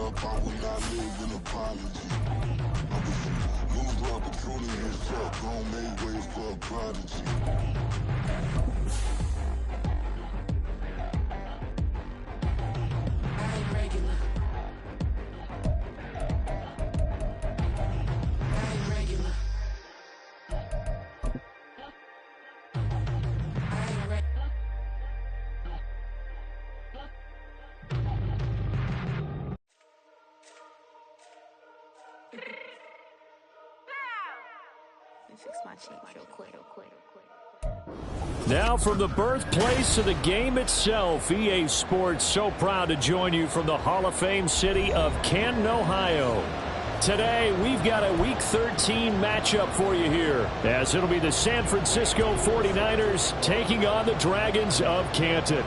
up, I will not live in apology. Lose the opportunity to suck, gon' make way for a prodigy. Fix my cheek real quick. Now from the birthplace of the game itself, EA Sports so proud to join you from the Hall of Fame city of Canton, Ohio. Today, we've got a Week 13 matchup for you here, as it'll be the San Francisco 49ers taking on the Dragons of Canton.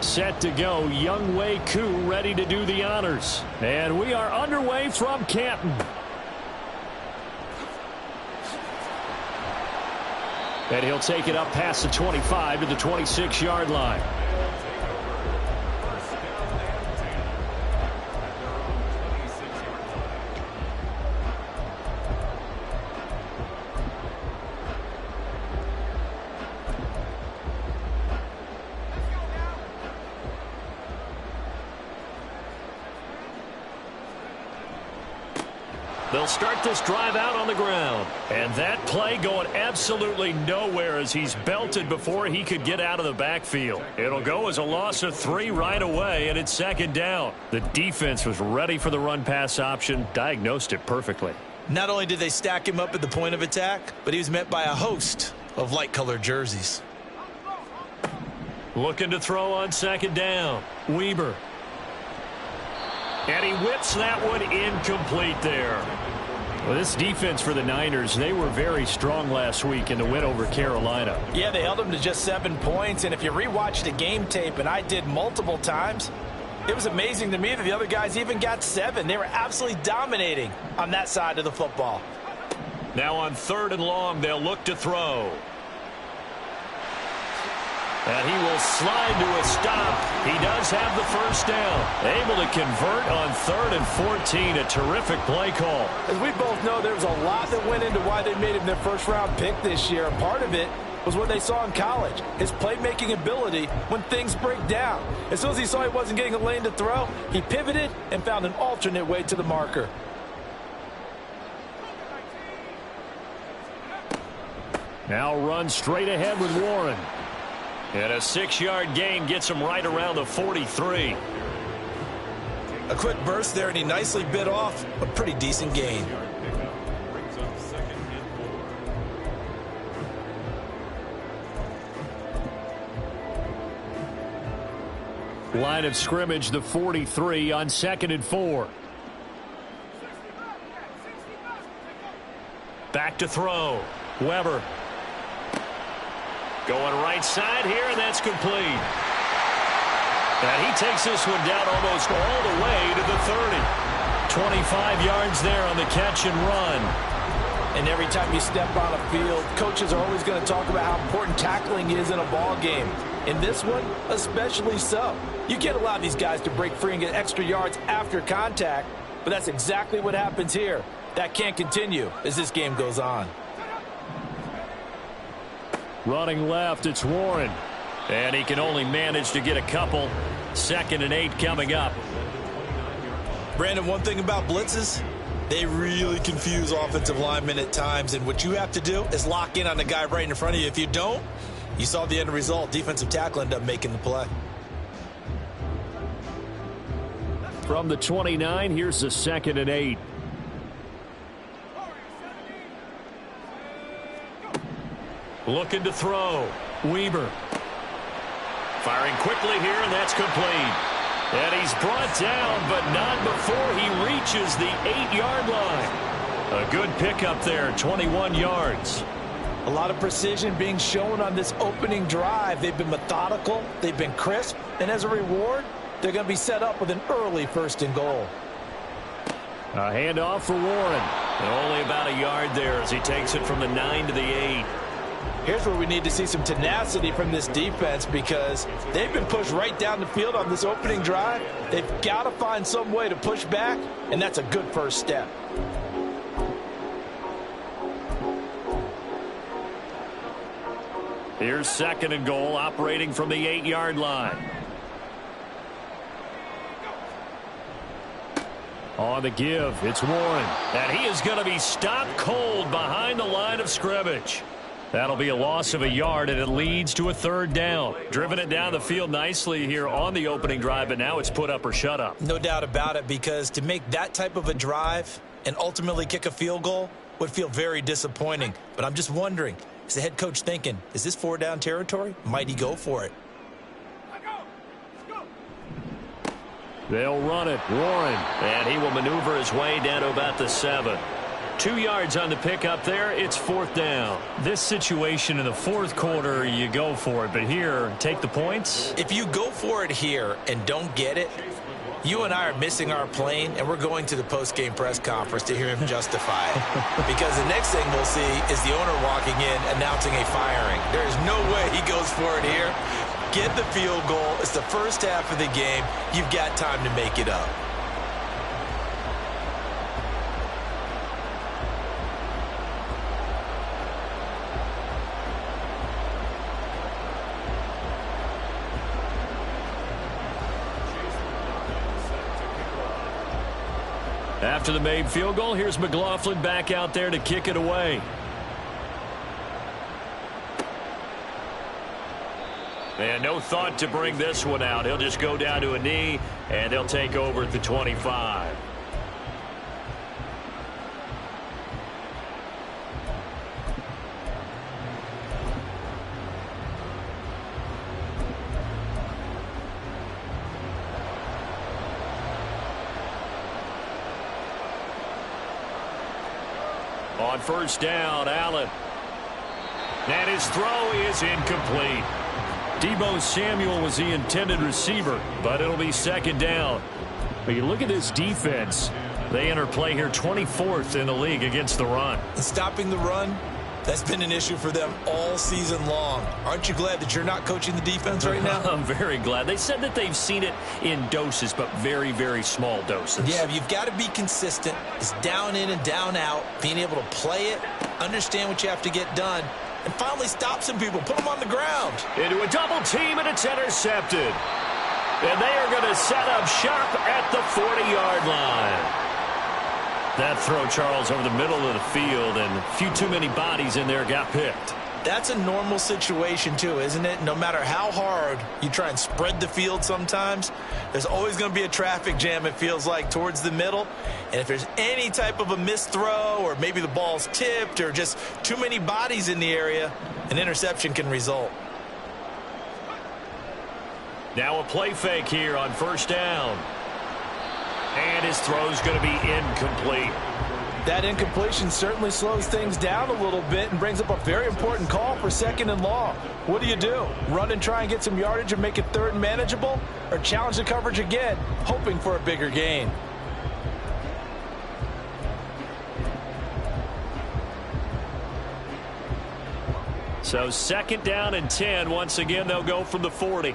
Set to go, Younghoe Koo ready to do the honors. And we are underway from Canton. And he'll take it up past the 25 to the 26-yard line. They'll start this drive out on the ground. And that play going absolutely nowhere as he's belted before he could get out of the backfield. It'll go as a loss of 3 right away, and it's second down. The defense was ready for the run-pass option, diagnosed it perfectly. Not only did they stack him up at the point of attack, but he was met by a host of light-colored jerseys. Looking to throw on second down. Weber. And he whips that one incomplete there. Well, this defense for the Niners, they were very strong last week in the win over Carolina. Yeah, they held them to just 7 points, and if you rewatch the game tape, and I did multiple times, it was amazing to me that the other guys even got 7. They were absolutely dominating on that side of the football. Now on 3rd and long, they'll look to throw. And he will slide to a stop. He does have the first down. Able to convert on 3rd and 14. A terrific play call. As we both know, there was a lot that went into why they made him their first-round pick this year. And part of it was what they saw in college, his playmaking ability when things break down. As soon as he saw he wasn't getting a lane to throw, he pivoted and found an alternate way to the marker. Now run straight ahead with Warren. And a 6-yard gain gets him right around the 43. A quick burst there, and he nicely bit off a pretty decent gain. Line of scrimmage, the 43 on 2nd and 4. Back to throw. Weber. Going right side here, and that's complete. And he takes this one down almost all the way to the 30. 25 yards there on the catch and run. And every time you step on a field, coaches are always going to talk about how important tackling is in a ball game. In this one, especially so. You can't allow these guys to break free and get extra yards after contact, but that's exactly what happens here. That can't continue as this game goes on. Running left, it's Warren. And he can only manage to get a couple. 2nd and 8 coming up. Brandon, one thing about blitzes, they really confuse offensive linemen at times. And what you have to do is lock in on the guy right in front of you. If you don't, you saw the end result. Defensive tackle ended up making the play. From the 29, here's the 2nd and 8. Looking to throw. Weber. Firing quickly here, and that's complete. And he's brought down, but not before he reaches the 8-yard line. A good pickup there, 21 yards. A lot of precision being shown on this opening drive. They've been methodical, they've been crisp, and as a reward, they're going to be set up with an early 1st and goal. A handoff for Warren. And only about a yard there as he takes it from the 9 to the 8. Here's where we need to see some tenacity from this defense because they've been pushed right down the field on this opening drive. They've got to find some way to push back, and that's a good first step. Here's 2nd and goal, operating from the 8-yard line. On the give, it's Warren. And he is going to be stopped cold behind the line of scrimmage. That'll be a loss of a yard, and it leads to a 3rd down. Driven it down the field nicely here on the opening drive, but now it's put up or shut up. No doubt about it, because to make that type of a drive and ultimately kick a field goal would feel very disappointing. But I'm just wondering, is the head coach thinking, is this 4-down territory? Might he go for it? They'll run it. Warren. And he will maneuver his way down to about the 7. 2 yards on the pickup there. It's 4th down. This situation in the 4th quarter, you go for it. But here, take the points. If you go for it here and don't get it, you and I are missing our plane, and we're going to the post-game press conference to hear him justify it. Because the next thing we'll see is the owner walking in announcing a firing. There is no way he goes for it here. Get the field goal. It's the first half of the game. You've got time to make it up. After the made field goal, here's McLaughlin back out there to kick it away. And no thought to bring this one out. He'll just go down to a knee, and they'll take over at the 25. On 1st down, Allen. And his throw is incomplete. Deebo Samuel was the intended receiver, but it'll be 2nd down. But you look at this defense. They enter play here 24th in the league against the run. Stopping the run, that's been an issue for them all season long. Aren't you glad that you're not coaching the defense right now? I'm very glad. They said that they've seen it in doses, but very, very small doses. Yeah, you've got to be consistent. It's down in and down out, being able to play it, understand what you have to get done, and finally stop some people, put them on the ground. Into a double team, and it's intercepted. And they are going to set up shop at the 40-yard line. That throw, Charles, over the middle of the field, and a few too many bodies in there got picked. That's a normal situation, too, isn't it? No matter how hard you try and spread the field sometimes, there's always going to be a traffic jam, it feels like, towards the middle. And if there's any type of a missed throw or maybe the ball's tipped or just too many bodies in the area, an interception can result. Now a play fake here on 1st down. And his throw's going to be incomplete. That incompletion certainly slows things down a little bit and brings up a very important call for 2nd and long. What do? Run and try and get some yardage and make it 3rd and manageable? Or challenge the coverage again, hoping for a bigger gain? So 2nd down and 10. Once again, they'll go from the 40.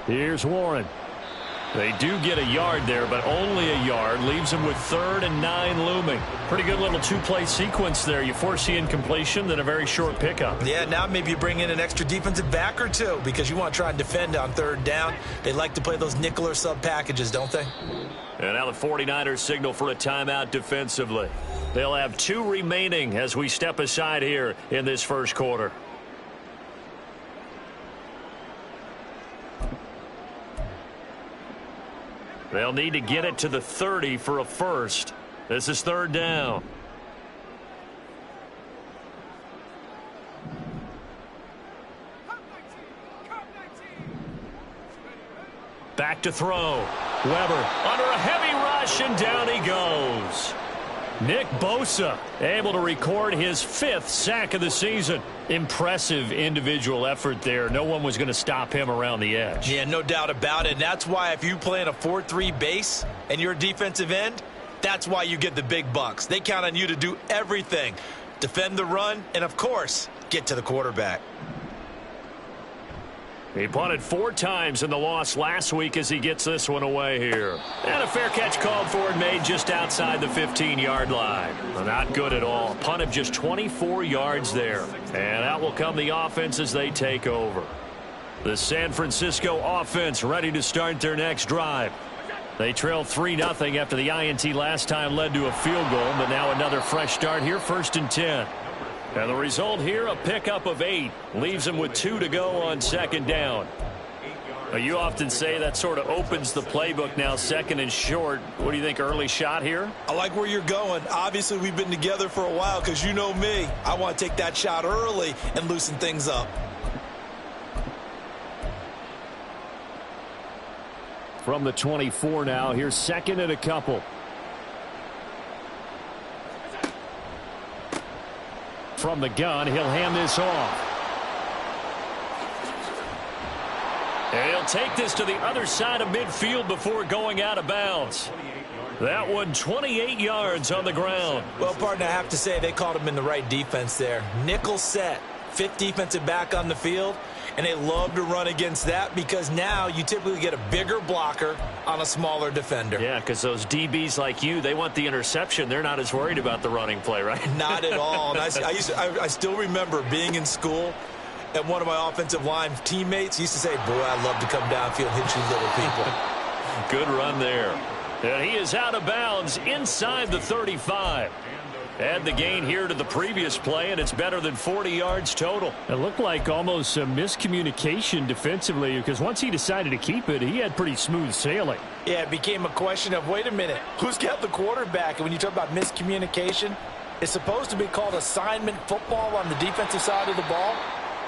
Here's Warren. They do get a yard there, but only a yard. Leaves them with 3rd and 9 looming. Pretty good little 2-play sequence there. You force the incompletion, then a very short pickup. Yeah, now maybe you bring in an extra defensive back or two because you want to try and defend on 3rd down. They like to play those nickel or sub packages, don't they? And now the 49ers signal for a timeout defensively. They'll have 2 remaining as we step aside here in this 1st quarter. They'll need to get it to the 30 for a first. This is 3rd down. Back to throw. Weber under a heavy rush, and down he goes. Nick Bosa able to record his 5th sack of the season. Impressive individual effort there. No one was going to stop him around the edge. Yeah, no doubt about it. And that's why if you play in a 4-3 base and you're a defensive end, that's why you get the big bucks. They count on you to do everything. defend the run, and, of course, get to the quarterback. He punted 4 times in the loss last week as he gets this one away here. And a fair catch called for and made just outside the 15-yard line. Well, not good at all. Punt of just 24 yards there. And out will come the offense as they take over. The San Francisco offense ready to start their next drive. They trail 3-0 after the INT last time led to a field goal, but now another fresh start here, 1st and 10. And the result here, a pickup of 8. Leaves them with 2 to go on 2nd down. You often say that sort of opens the playbook now, 2nd and short. What do you think, early shot here? I like where you're going. Obviously, we've been together for a while because you know me. I want to take that shot early and loosen things up. From the 24 now, here's 2nd and a couple. From the gun, he'll hand this off. And he'll take this to the other side of midfield before going out of bounds. That one 28 yards on the ground. Well, partner, I have to say they called him in the right defense there. Nickel set, 5th defensive back on the field, and they love to run against that because now you typically get a bigger blocker on a smaller defender. Yeah, because those DBs like you, they want the interception. They're not as worried about the running play, right? Not at all. And I still remember being in school, and one of my offensive line teammates used to say, boy, I love to come downfield and hit you little people. Good run there. And he is out of bounds inside the 35. Add the gain here to the previous play, and it's better than 40 yards total. It looked like almost some miscommunication defensively because once he decided to keep it, he had pretty smooth sailing. Yeah, it became a question of, wait a minute, who's got the quarterback? And when you talk about miscommunication, it's supposed to be called assignment football on the defensive side of the ball,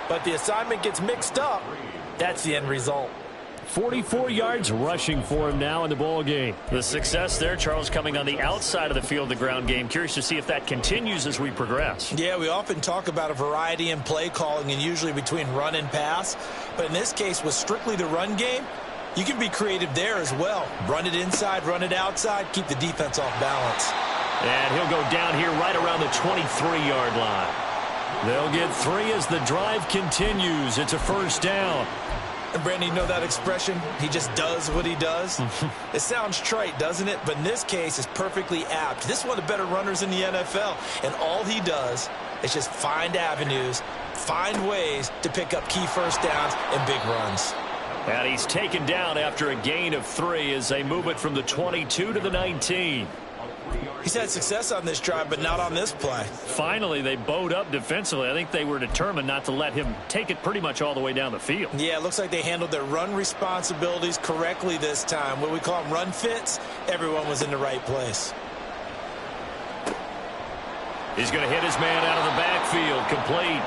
but the assignment gets mixed up. That's the end result. 44 yards rushing for him now in the ball game. The success there, Charles, coming on the outside of the field, the ground game. Curious to see if that continues as we progress. Yeah, we often talk about a variety in play calling and usually between run and pass. But in this case, with strictly the run game, you can be creative there as well. Run it inside, run it outside, keep the defense off balance. And he'll go down here right around the 23-yard line. They'll get 3 as the drive continues. It's a 1st down. And Brandon, you know that expression? He just does what he does. It sounds trite, doesn't it? But in this case, it's perfectly apt. This is one of the better runners in the NFL. And all he does is just find avenues, find ways to pick up key 1st downs and big runs. And he's taken down after a gain of 3 as they move it from the 22 to the 19. He's had success on this drive, but not on this play. Finally, they bowed up defensively. I think they were determined not to let him take it pretty much all the way down the field. Yeah, it looks like they handled their run responsibilities correctly this time. What we call them run fits, everyone was in the right place. He's going to hit his man out of the backfield, complete.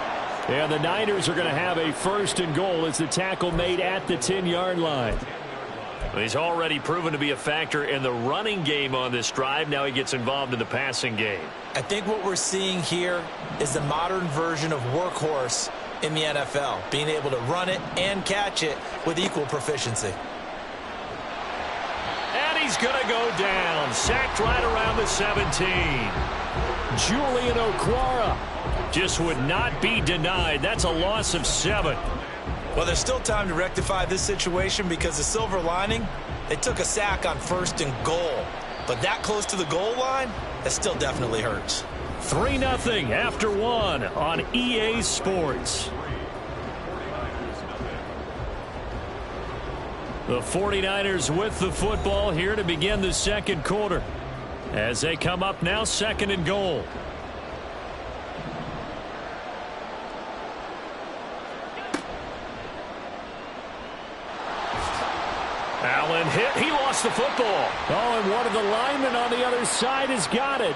And the Niners are going to have a 1st and goal as the tackle made at the 10-yard line. He's already proven to be a factor in the running game on this drive. Now he gets involved in the passing game. I think what we're seeing here is the modern version of workhorse in the NFL, being able to run it and catch it with equal proficiency. And he's going to go down, sacked right around the 17. Julian Okwara just would not be denied. That's a loss of 7. Well, there's still time to rectify this situation because the silver lining, they took a sack on 1st and goal. But that close to the goal line, that still definitely hurts. 3-0 after 1 on EA Sports. The 49ers with the football here to begin the 2nd quarter. As they come up now, 2nd and goal. Allen hit. He lost the football. Oh, and one of the linemen on the other side has got it.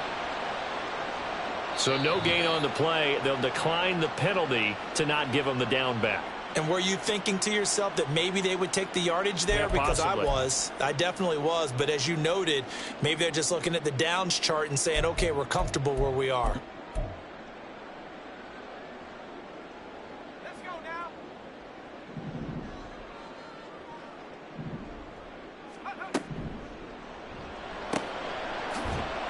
So no gain on the play. They'll decline the penalty to not give him the down back. And were you thinking to yourself that maybe they would take the yardage there? Yeah, because possibly. I definitely was. But as you noted, maybe they're just looking at the downs chart and saying, okay, we're comfortable where we are. Let's go now.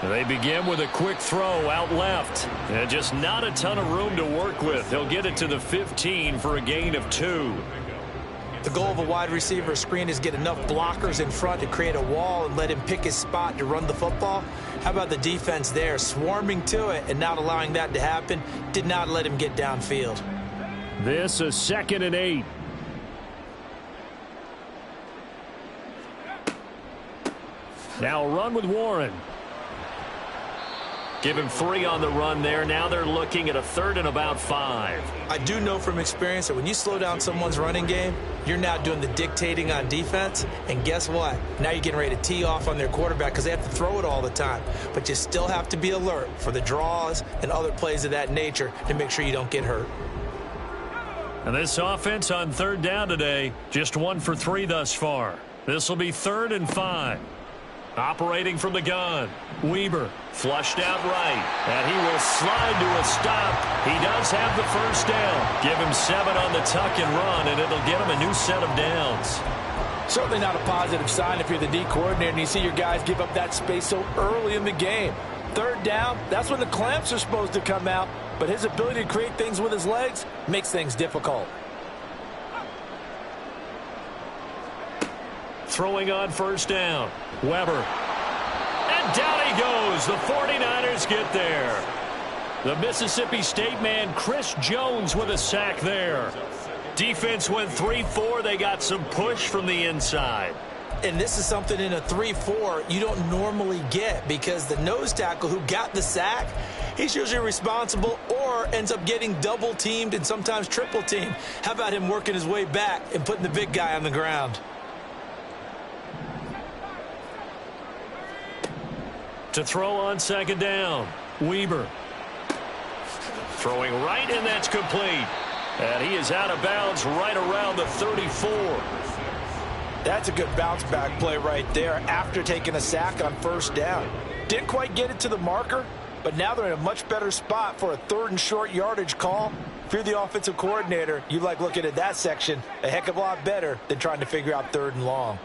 They begin with a quick throw out left. And just not a ton of room to work with. He'll get it to the 15 for a gain of 2. The goal of a wide receiver screen is get enough blockers in front to create a wall and let him pick his spot to run the football. How about the defense there, swarming to it and not allowing that to happen? Did not let him get downfield. This is 2nd and 8. Now a run with Warren. Give him 3 on the run there. Now they're looking at a 3rd and about 5. I do know from experience that when you slow down someone's running game, you're now doing the dictating on defense. And guess what? Now you're getting ready to tee off on their quarterback because they have to throw it all the time. But you still have to be alert for the draws and other plays of that nature to make sure you don't get hurt. And this offense on 3rd down today, just 1 for 3 thus far. This will be 3rd and 5. Operating from the gun, Weber flushed out right, and he will slide to a stop. He does have the 1st down. Give him 7 on the tuck and run, and it'll get him a new set of downs. Certainly not a positive sign if you're the D coordinator and you see your guys give up that space so early in the game. 3rd down, that's when the clamps are supposed to come out, but his ability to create things with his legs makes things difficult. Throwing on 1st down, Weber. And down he goes. The 49ers get there. The Mississippi State man, Chris Jones, with a sack there. Defense went 3-4. They got some push from the inside. And this is something in a 3-4 you don't normally get because the nose tackle who got the sack, he's usually responsible or ends up getting double teamed and sometimes triple teamed. How about him working his way back and putting the big guy on the ground? To throw on 2nd down, Weber. Throwing right, and that's complete. And he is out of bounds right around the 34. That's a good bounce back play right there after taking a sack on 1st down. Didn't quite get it to the marker, but now they're in a much better spot for a 3rd and short yardage call. If you're the offensive coordinator, you like looking at that section a heck of a lot better than trying to figure out 3rd and long.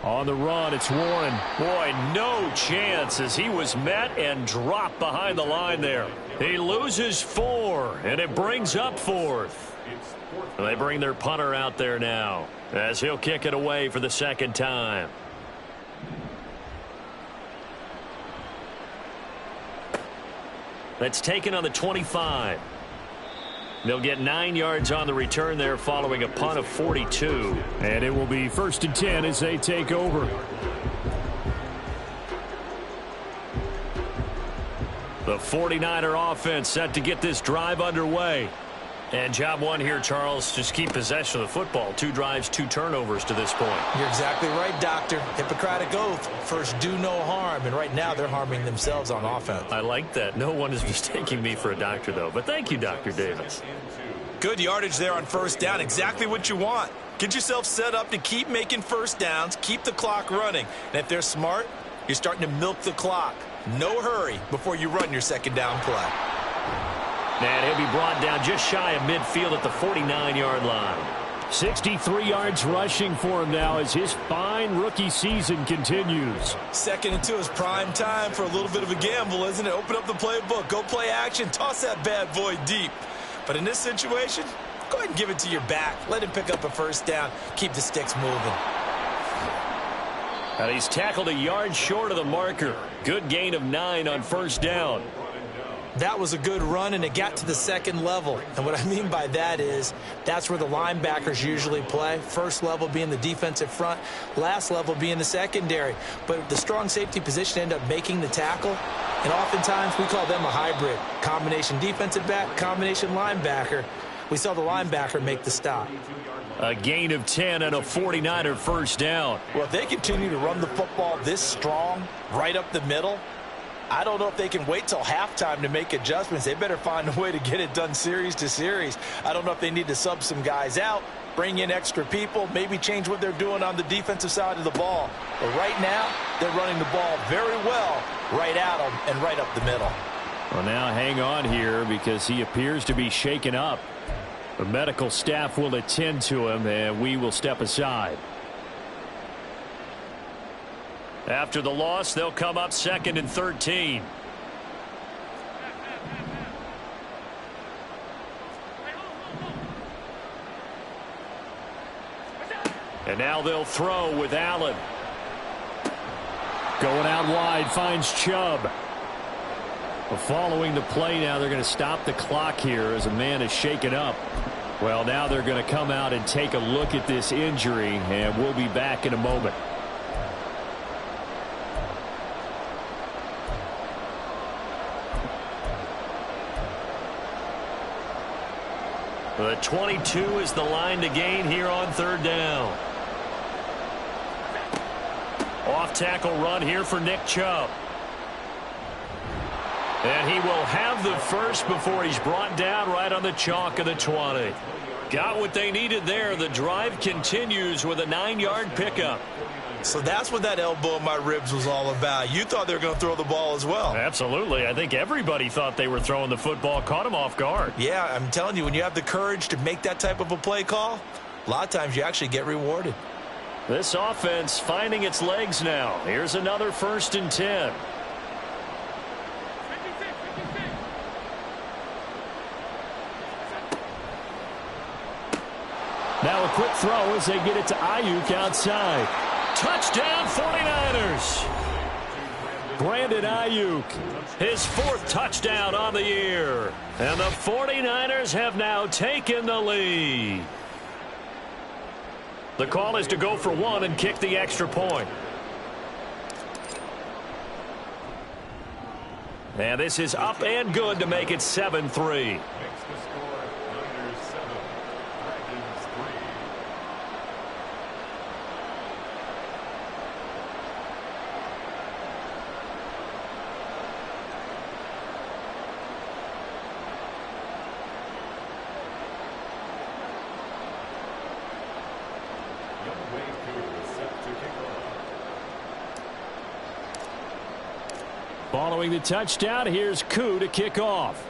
On the run, it's Warren. Boy, no chance as he was met and dropped behind the line there. He loses 4, and it brings up 4th. They bring their punter out there now as he'll kick it away for the 2nd time. That's taken on the 25. They'll get 9 yards on the return there following a punt of 42. And it will be 1st and 10 as they take over. The 49er offense set to get this drive underway. And job 1 here, Charles, just keep possession of the football. 2 drives, 2 turnovers to this point. You're exactly right, Doctor. Hippocratic oath. First, do no harm. And right now, they're harming themselves on offense. I like that. No one is mistaking me for a doctor, though. But thank you, Dr. Davis. Good yardage there on 1st down. Exactly what you want. Get yourself set up to keep making 1st downs. Keep the clock running. And if they're smart, you're starting to milk the clock. No hurry before you run your 2nd down play. And he'll be brought down just shy of midfield at the 49-yard line. 63 yards rushing for him now as his fine rookie season continues. 2nd and 2 is prime time for a little bit of a gamble, isn't it? Open up the playbook, go play action, toss that bad boy deep. But in this situation, go ahead and give it to your back. Let him pick up a 1st down. Keep the sticks moving. And he's tackled a yard short of the marker. Good gain of 9 on 1st down. That was a good run, and it got to the 2nd level. And what I mean by that is that's where the linebackers usually play. 1st level being the defensive front, last level being the secondary. But the strong safety position ended up making the tackle. And oftentimes we call them a hybrid. Combination defensive back, combination linebacker. We saw the linebacker make the stop. A gain of 10 and a 49er 1st down. Well, if they continue to run the football this strong, right up the middle, I don't know if they can wait till halftime to make adjustments. They better find a way to get it done series to series. I don't know if they need to sub some guys out, bring in extra people, maybe change what they're doing on the defensive side of the ball. But right now, they're running the ball very well right at them and right up the middle. Well, now hang on here because he appears to be shaken up. The medical staff will attend to him, and we will step aside. After the loss, they'll come up 2nd and 13. And now they'll throw with Allen. Going out wide, finds Chubb. Following the play now, they're going to stop the clock here as a man is shaken up. Well, now they're going to come out and take a look at this injury, and we'll be back in a moment. The 22 is the line to gain here on 3rd down. Off-tackle run here for Nick Chubb. And he will have the first before he's brought down right on the chalk of the 20. Got what they needed there. The drive continues with a 9-yard pickup. So that's what that elbow in my ribs was all about. You thought they were going to throw the ball as well. Absolutely. I think everybody thought they were throwing the football. Caught him off guard. Yeah, I'm telling you, when you have the courage to make that type of a play call, a lot of times you actually get rewarded. This offense finding its legs now. Here's another 1st and 10. Now a quick throw as they get it to Ayuk outside. Touchdown 49ers. Brandon Ayuk, his 4th touchdown on the year. And the 49ers have now taken the lead. The call is to go for 1 and kick the extra point. And this is up and good to make it 7-3. Following the touchdown, here's Koo to kick off.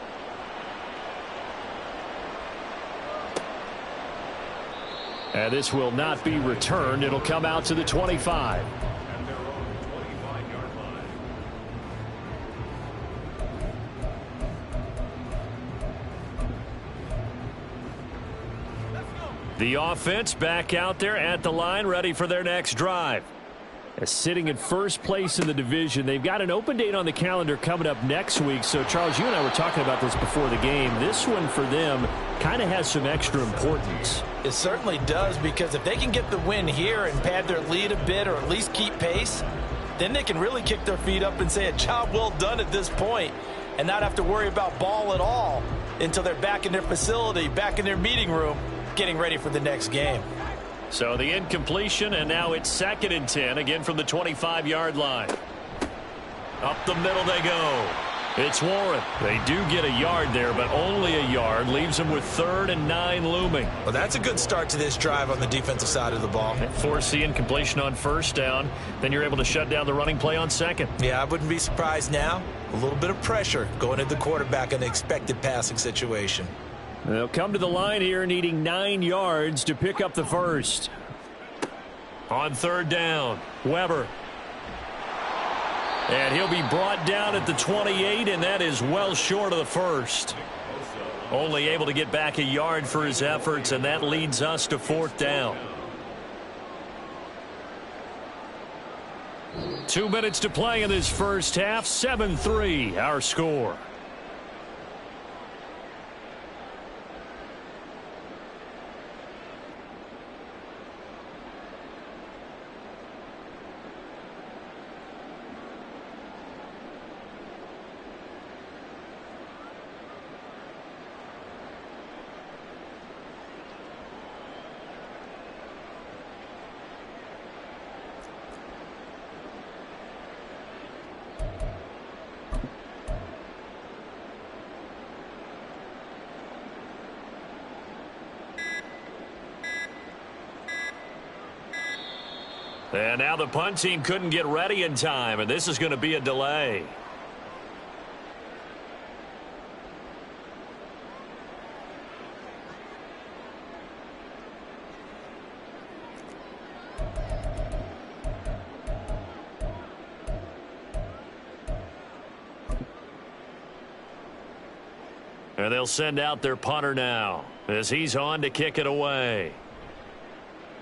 And this will not be returned. It'll come out to the 25. And their own 25-yard line. The offense back out there at the line, ready for their next drive. Sitting in first place in the division. They've got an open date on the calendar coming up next week. So, Charles, you and I were talking about this before the game. This one for them kind of has some extra importance. It certainly does, because if they can get the win here and pad their lead a bit or at least keep pace, then they can really kick their feet up and say a job well done at this point and not have to worry about ball at all until they're back in their facility, back in their meeting room, getting ready for the next game. So the incompletion, and now it's 2nd and 10, again from the 25-yard line. Up the middle they go. It's Warren. They do get a yard there, but only a yard. Leaves them with 3rd and 9 looming. Well, that's a good start to this drive on the defensive side of the ball. Force the incompletion on 1st down. Then you're able to shut down the running play on 2nd. Yeah, I wouldn't be surprised now. A little bit of pressure going at the quarterback in the expected passing situation. They'll come to the line here needing 9 yards to pick up the first. On 3rd down, Weber. And he'll be brought down at the 28, and that is well short of the first. Only able to get back a yard for his efforts, and that leads us to 4th down. 2 minutes to play in this first half. 7-3, our score. And now the punt team couldn't get ready in time, and this is going to be a delay. And they'll send out their punter now as he's on to kick it away.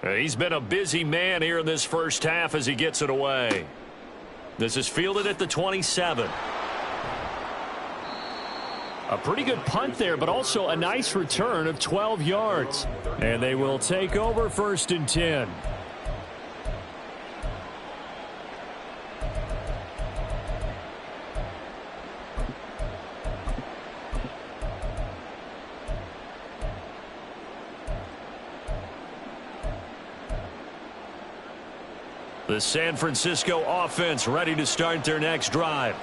He's been a busy man here in this first half as he gets it away. This is fielded at the 27. A pretty good punt there, but also a nice return of 12 yards. And they will take over 1st and 10. The San Francisco offense ready to start their next drive.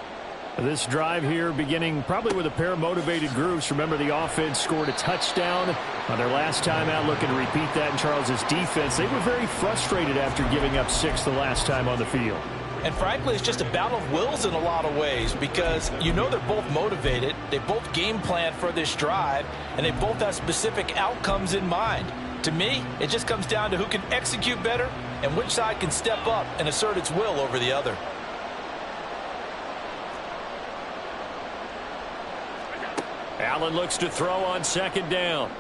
This drive here beginning probably with a pair of motivated groups. Remember, the offense scored a touchdown on their last time out, looking to repeat that in Charles's defense. They were very frustrated after giving up 6 the last time on the field. And frankly, it's just a battle of wills in a lot of ways because you know they're both motivated. They both game plan for this drive, and they both have specific outcomes in mind. To me, it just comes down to who can execute better and which side can step up and assert its will over the other. Allen looks to throw on 2nd down.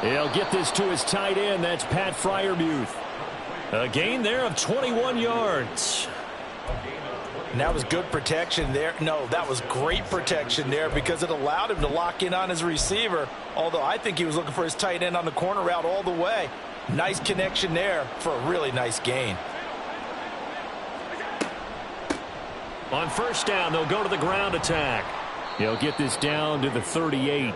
He'll get this to his tight end. That's Pat Freiermuth. A gain there of 21 yards. And that was good protection there. No, that was great protection there because it allowed him to lock in on his receiver, although I think he was looking for his tight end on the corner route all the way. Nice connection there for a really nice gain. On 1st down, they'll go to the ground attack. He'll get this down to the 38.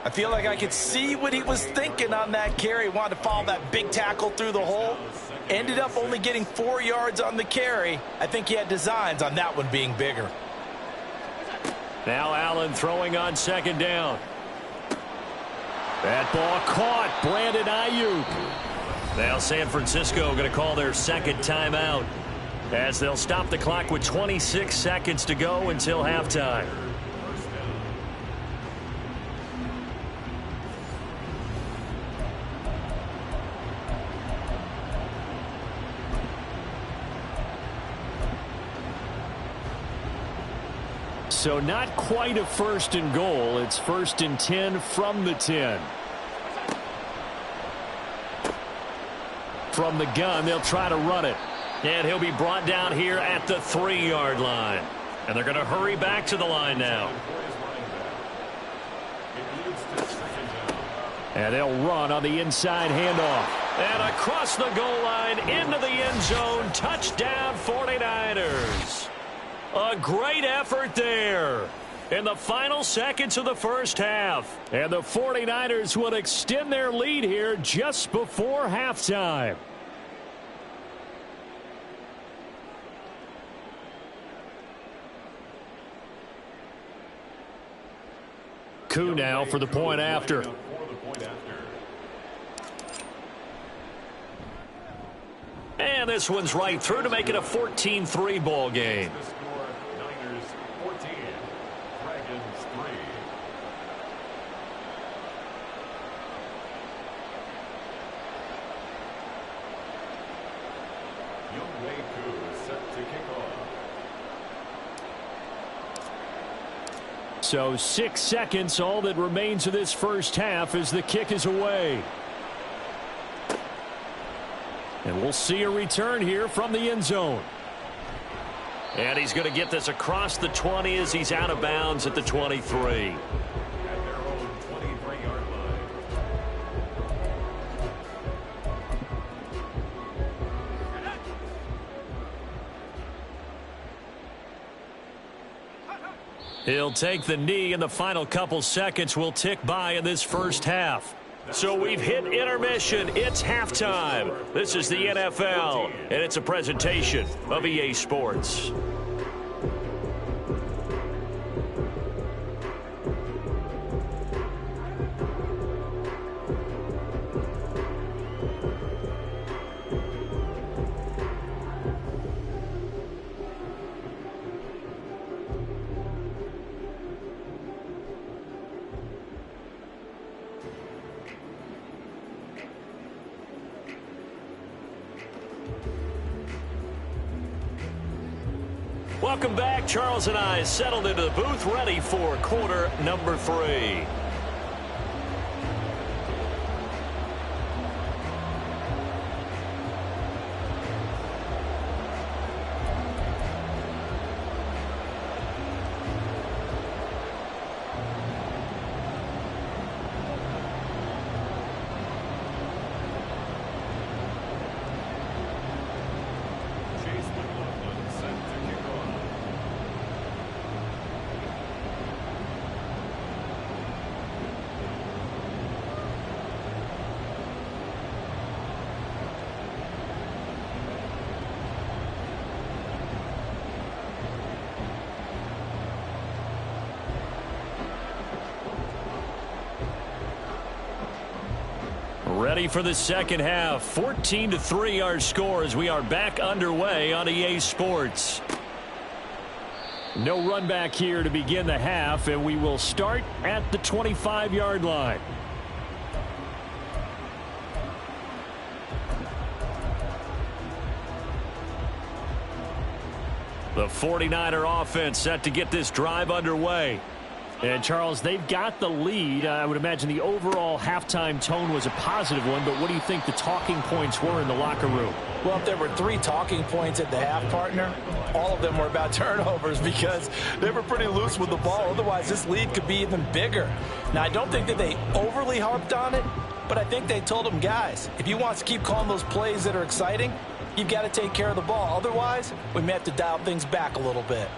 I feel like I could see what he was thinking on that carry. Wanted to follow that big tackle through the hole. Ended up only getting 4 yards on the carry. I think he had designs on that one being bigger. Now Allen throwing on 2nd down. That ball caught. Brandon Ayuk. Now San Francisco going to call their 2nd timeout as they'll stop the clock with 26 seconds to go until halftime. So not quite a 1st and goal. It's 1st and 10 from the 10. From the gun, they'll try to run it. And he'll be brought down here at the 3-yard line. And they're going to hurry back to the line now. And they'll run on the inside handoff. And across the goal line into the end zone. Touchdown 49ers. A great effort there in the final seconds of the first half. And the 49ers will extend their lead here just before halftime. Koo now for the point after. And this one's right through to make it a 14-3 ball game. So 6 seconds, all that remains of this first half as the kick is away. And we'll see a return here from the end zone. And he's going to get this across the 20 as he's out of bounds at the 23. He'll take the knee, and the final couple seconds will tick by in this first half. So we've hit intermission. It's halftime. This is the NFL, and it's a presentation of EA Sports. Welcome back. Charles and I settled into the booth, ready for quarter number 3. Ready for the second half. 14-3 our score as we are back underway on EA Sports. No run back here to begin the half, and we will start at the 25-yard line. The 49er offense set to get this drive underway. And, Charles, they've got the lead. I would imagine the overall halftime tone was a positive one, but what do you think the talking points were in the locker room? Well, if there were 3 talking points at the half, partner, all of them were about turnovers because they were pretty loose with the ball. Otherwise, this lead could be even bigger. Now, I don't think that they overly harped on it, but I think they told them, guys, if you want to keep calling those plays that are exciting, you've got to take care of the ball. Otherwise, we may have to dial things back a little bit.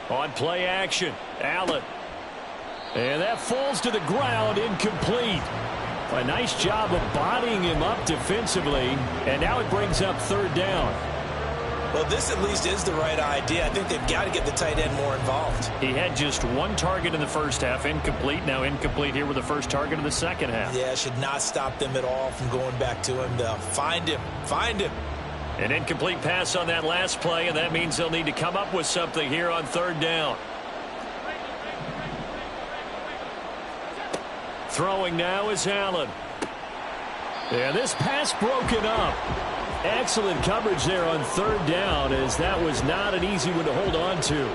On play action, Allen. And that falls to the ground, incomplete. A nice job of bodying him up defensively, and now it brings up third down. Well, this at least is the right idea. I think they've got to get the tight end more involved. He had just 1 target in the first half, incomplete. Now incomplete here with the first target in the second half. Yeah, should not stop them at all from going back to him. They'll find him. An incomplete pass on that last play, and that means they'll need to come up with something here on third down. Throwing now is Allen. And this pass broken up. Excellent coverage there on third down, as that was not an easy one to hold on to.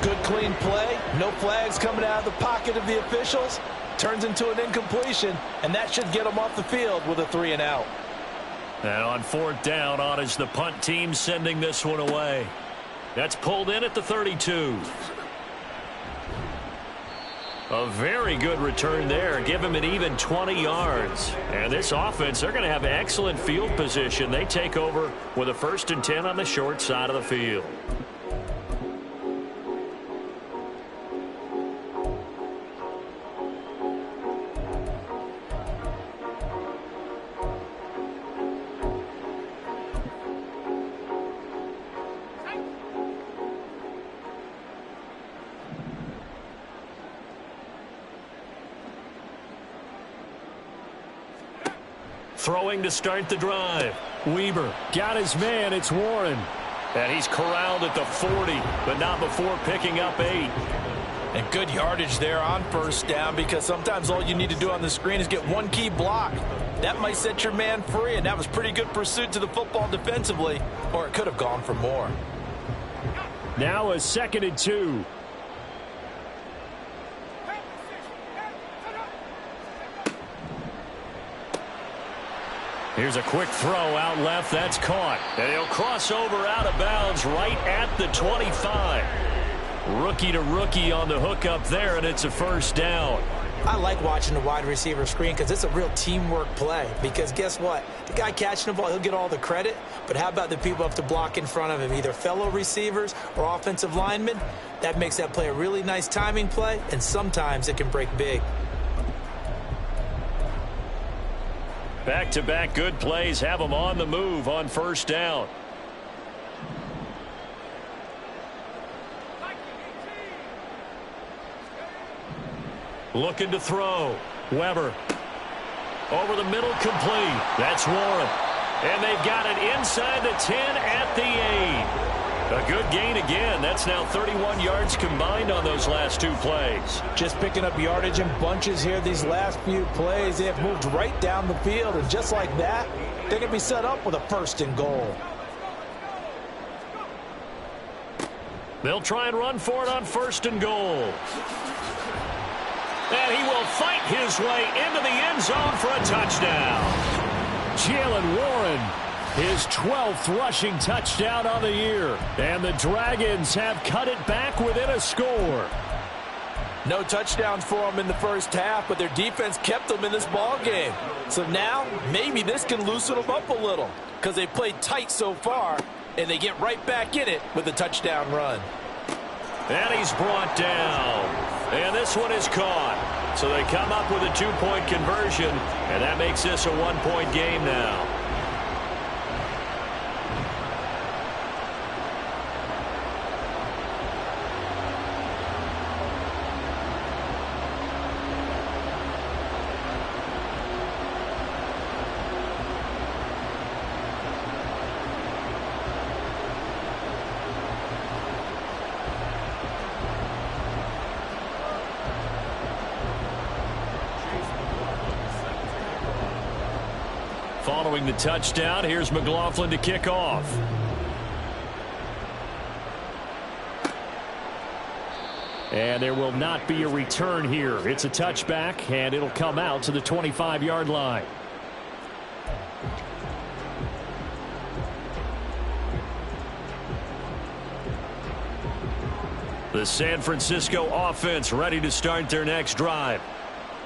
Good clean play. No flags coming out of the pocket of the officials. Turns into an incompletion, and that should get them off the field with a 3 and out. And on fourth down, on is the punt team sending this one away. That's pulled in at the 32. A very good return there. Give him an even 20 yards. And this offense, they're going to have excellent field position. They take over with a 1st and 10 on the short side of the field. Throwing to start the drive. Weber got his man. It's Warren. And he's corralled at the 40, but not before picking up 8. And good yardage there on first down, because sometimes all you need to do on the screen is get 1 key block. That might set your man free, and that was pretty good pursuit to the football defensively, or it could have gone for more. Now a 2nd and 2. Here's a quick throw out left. That's caught. And he'll cross over out of bounds right at the 25. Rookie to rookie on the hook up there, and it's a first down. I like watching the wide receiver screen because it's a real teamwork play. Because guess what? The guy catching the ball, he'll get all the credit. But how about the people who have to block in front of him, either fellow receivers or offensive linemen? That makes that play a really nice timing play, and sometimes it can break big. Back-to-back good plays have them on the move on first down. Looking to throw. Weber. Over the middle, complete. That's Warren. And they've got it inside the 10 at the 8. A good gain again. That's now 31 yards combined on those last two plays. Just picking up yardage in bunches here these last few plays. They have moved right down the field, and just like that, they can be set up with a 1st and goal. They'll try and run for it on 1st and goal. And he will fight his way into the end zone for a touchdown. Jalen Warren, his 12th rushing touchdown on the year. And the Dragons have cut it back within a score. No touchdowns for them in the first half, but their defense kept them in this ball game. So now, maybe this can loosen them up a little because they played tight so far, and they get right back in it with a touchdown run. And he's brought down. And this one is caught. So they come up with a 2-point conversion, and that makes this a 1-point game now. Following the touchdown, here's McLaughlin to kick off. And there will not be a return here. It's a touchback, and it'll come out to the 25-yard line. The San Francisco offense ready to start their next drive.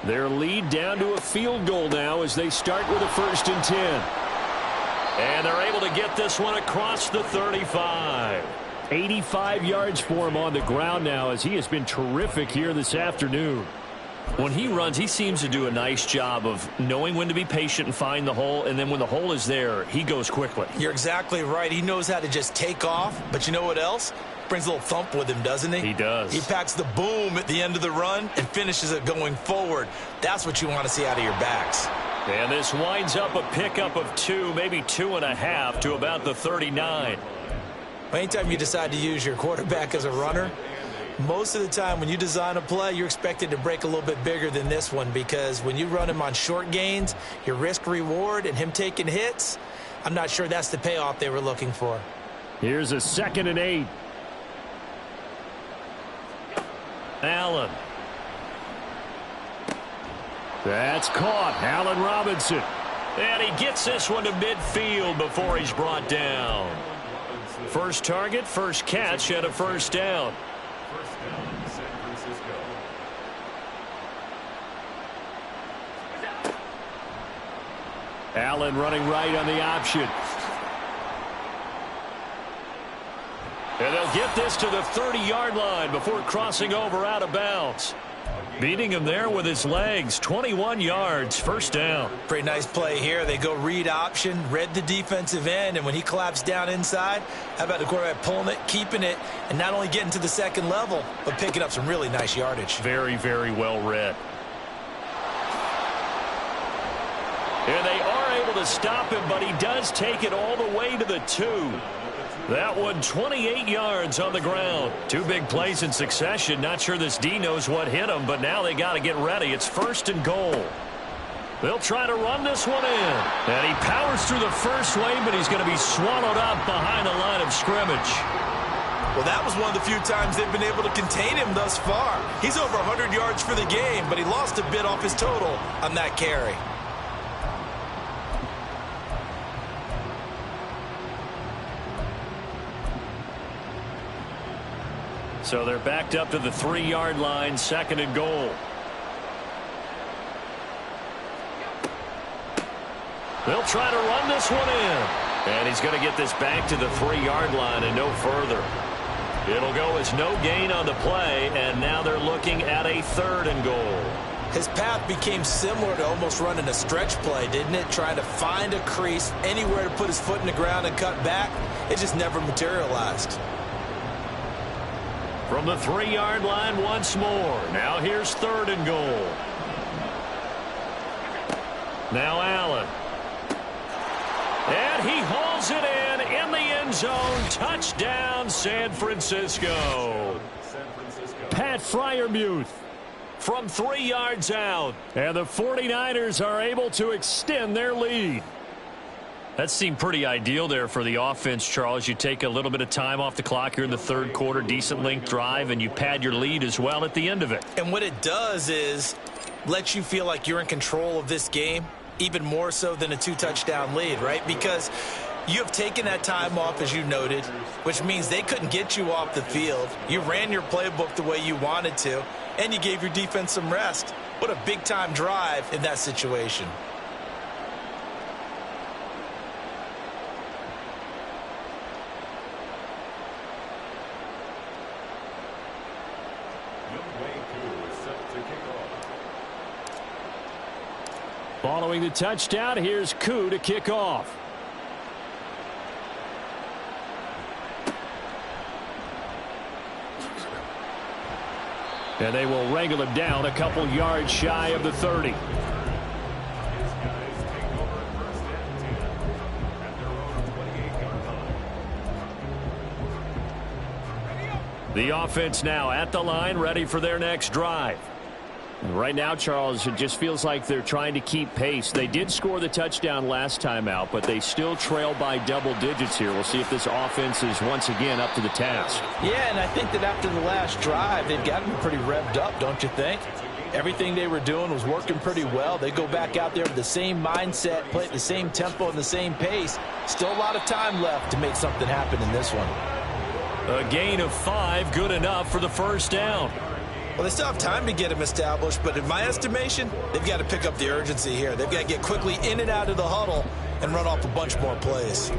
Their lead down to a field goal now as they start with a 1st and 10. And they're able to get this one across the 35. 85 yards for him on the ground now as he has been terrific here this afternoon. When he runs, he seems to do a nice job of knowing when to be patient and find the hole, and then when the hole is there, he goes quickly. You're exactly right. He knows how to just take off, but you know what else? Brings a little thump with him, doesn't he? He does. He packs the boom at the end of the run and finishes it going forward. That's what you want to see out of your backs. And this winds up a pickup of 2, maybe 2.5 to about the 39. Anytime you decide to use your quarterback as a runner, most of the time when you design a play, you're expected to break a little bit bigger than this one, because when you run him on short gains, your risk-reward and him taking hits, I'm not sure that's the payoff they were looking for. Here's a 2nd and 8. Allen. That's caught. Allen Robinson. And he gets this one to midfield before he's brought down. First target, first catch, and a 1st down. First down, San Francisco. Allen running right on the option. And they'll get this to the 30-yard line before crossing over out of bounds. Beating him there with his legs. 21 yards, 1st down. Pretty nice play here. They go read option, read the defensive end, and when he collapsed down inside, how about the quarterback pulling it, keeping it, and not only getting to the 2nd level, but picking up some really nice yardage. Very, very well read. And they are able to stop him, but he does take it all the way to the 2. That one 28 yards on the ground. 2 big plays in succession. Not sure this D knows what hit him, but now they got to get ready. It's 1st and goal. They'll try to run this one in. And he powers through the first wave, but he's going to be swallowed up behind the line of scrimmage. Well, that was one of the few times they've been able to contain him thus far. He's over 100 yards for the game, but he lost a bit off his total on that carry. So they're backed up to the 3-yard line, 2nd and goal. They'll try to run this one in. And he's going to get this back to the 3-yard line and no further. It'll go as no gain on the play, and now they're looking at a 3rd and goal. His path became similar to almost running a stretch play, didn't it? Trying to find a crease, anywhere to put his foot in the ground and cut back. It just never materialized. From the 3-yard line once more. Now here's 3rd and goal. Now Allen. And he hauls it in the end zone. Touchdown, San Francisco. Pat Freiermuth from 3 yards out. And the 49ers are able to extend their lead. That seemed pretty ideal there for the offense, Charles. You take a little bit of time off the clock here in the third quarter, decent length drive, and you pad your lead as well at the end of it. And what it does is let you feel like you're in control of this game, even more so than a 2-touchdown lead, right? Because you have taken that time off, as you noted, which means they couldn't get you off the field. You ran your playbook the way you wanted to, and you gave your defense some rest. What a big-time drive in that situation. Following the touchdown, here's Koo to kick off. And they will wrangle him down a couple yards shy of the 30. The offense now at the line, ready for their next drive. Right now, Charles, it just feels like they're trying to keep pace. They did score the touchdown last time out, but they still trail by double digits here. We'll see if this offense is once again up to the task. Yeah, and I think that after the last drive, they've gotten pretty revved up, don't you think? Everything they were doing was working pretty well. They go back out there with the same mindset, play at the same tempo and the same pace. Still a lot of time left to make something happen in this one. A gain of 5, good enough for the first down. Well, they still have time to get him established, but in my estimation, they've got to pick up the urgency here. They've got to get quickly in and out of the huddle and run off a bunch more plays.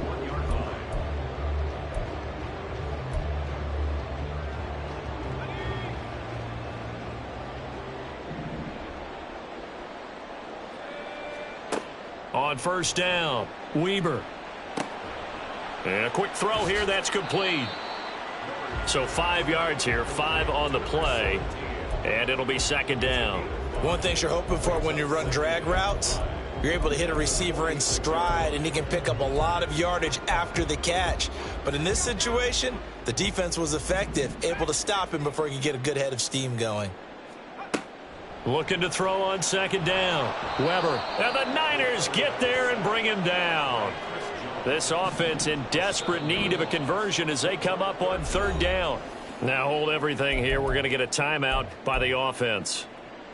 On first down, Weber. And a quick throw here, that's complete. So 5 yards here, 5 on the play, and it'll be second down. One thing you're hoping for when you run drag routes, you're able to hit a receiver in stride, and he can pick up a lot of yardage after the catch. But in this situation, the defense was effective, able to stop him before he could get a good head of steam going. Looking to throw on second down. Weber, and the Niners get there and bring him down. This offense in desperate need of a conversion as they come up on third down. Now hold everything here. We're going to get a timeout by the offense.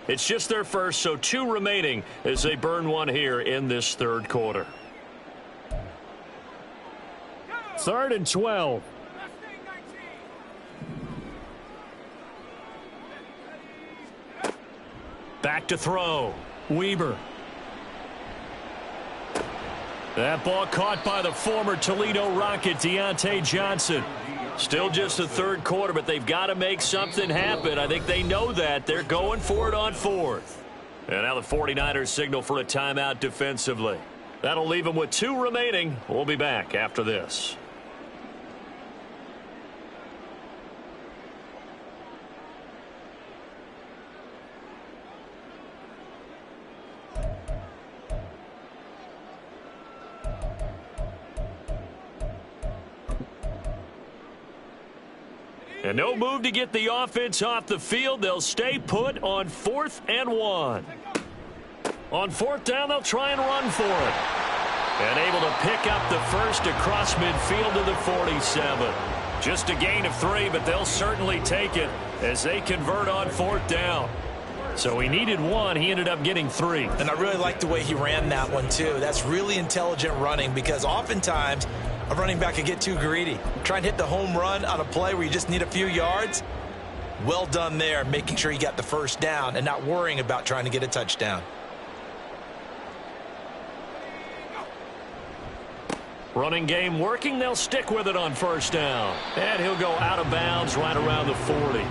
It's just their first, so 2 remaining as they burn one here in this third quarter. 3rd and 12. Back to throw. Weber. That ball caught by the former Toledo Rocket, Deontay Johnson. Still just the third quarter, but they've got to make something happen. I think they know that. They're going for it on 4th. And now the 49ers signal for a timeout defensively. That'll leave them with 2 remaining. We'll be back after this. And no move to get the offense off the field. They'll stay put on 4th and 1. On 4th down, they'll try and run for it. And able to pick up the first across midfield to the 47. Just a gain of 3, but they'll certainly take it as they convert on 4th down. So he needed 1. He ended up getting 3. And I really like the way he ran that one, too. That's really intelligent running because oftentimes a running back can get too greedy. Try and hit the home run on a play where you just need a few yards. Well done there, making sure you got the first down and not worrying about trying to get a touchdown. Running game working. They'll stick with it on first down. And he'll go out of bounds right around the 40.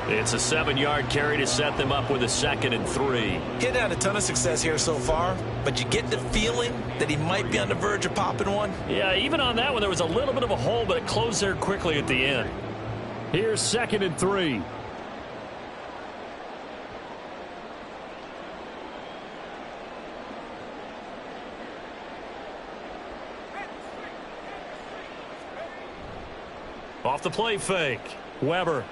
It's a 7-yard carry to set them up with a 2nd and 3. He hadn't had a ton of success here so far, but you get the feeling that he might be on the verge of popping one. Yeah, even on that one, there was a little bit of a hole, but it closed there quickly at the end. Here's 2nd and 3. Off the play fake. Weber.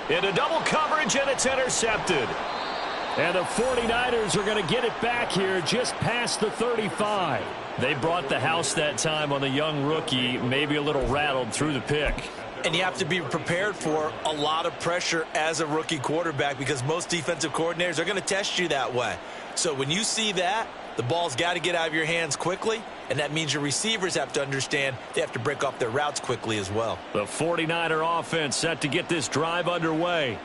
Into double coverage, and it's intercepted. And the 49ers are going to get it back here just past the 35. They brought the house that time on the young rookie, maybe a little rattled through the pick. And you have to be prepared for a lot of pressure as a rookie quarterback because most defensive coordinators are going to test you that way. So when you see that, the ball's got to get out of your hands quickly, and that means your receivers have to understand they have to break off their routes quickly as well. The 49er offense set to get this drive underway.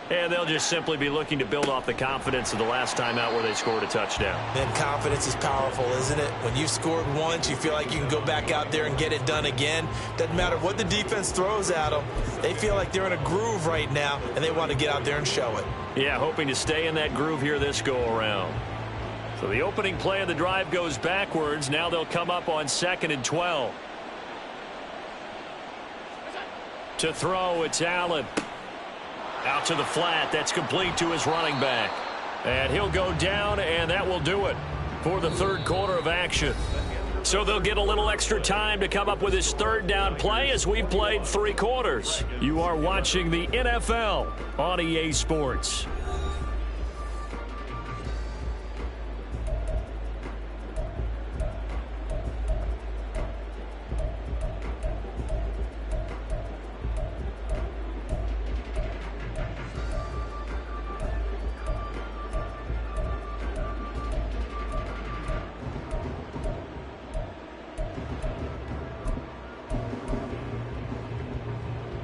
And they'll just simply be looking to build off the confidence of the last time out where they scored a touchdown. And confidence is powerful, isn't it? When you've scored once, you feel like you can go back out there and get it done again. Doesn't matter what the defense throws at them. They feel like they're in a groove right now, and they want to get out there and show it. Yeah, hoping to stay in that groove here this go-around. So the opening play of the drive goes backwards. Now they'll come up on 2nd and 12. To throw, it's Allen. Out to the flat. That's complete to his running back. And he'll go down, and that will do it for the third quarter of action. So they'll get a little extra time to come up with his third down play as we've played 3 quarters. You are watching the NFL on EA Sports.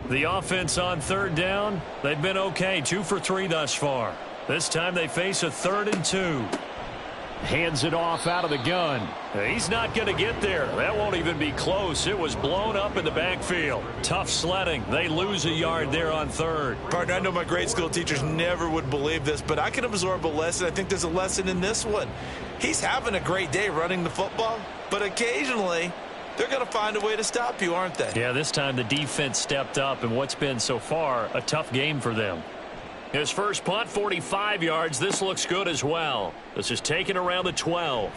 The offense on third down, they've been okay, 2 for 3 thus far. This time they face a 3rd and 2. Hands it off out of the gun. He's not going to get there. That won't even be close. It was blown up in the backfield. Tough sledding. They lose a yard there on 3rd. Partner, I know my grade school teachers never would believe this, but I can absorb a lesson. I think there's a lesson in this one. He's having a great day running the football, but occasionally they're going to find a way to stop you, aren't they? Yeah, this time the defense stepped up in what's been so far a tough game for them. His first punt, 45 yards. This looks good as well. This is taken around the 12.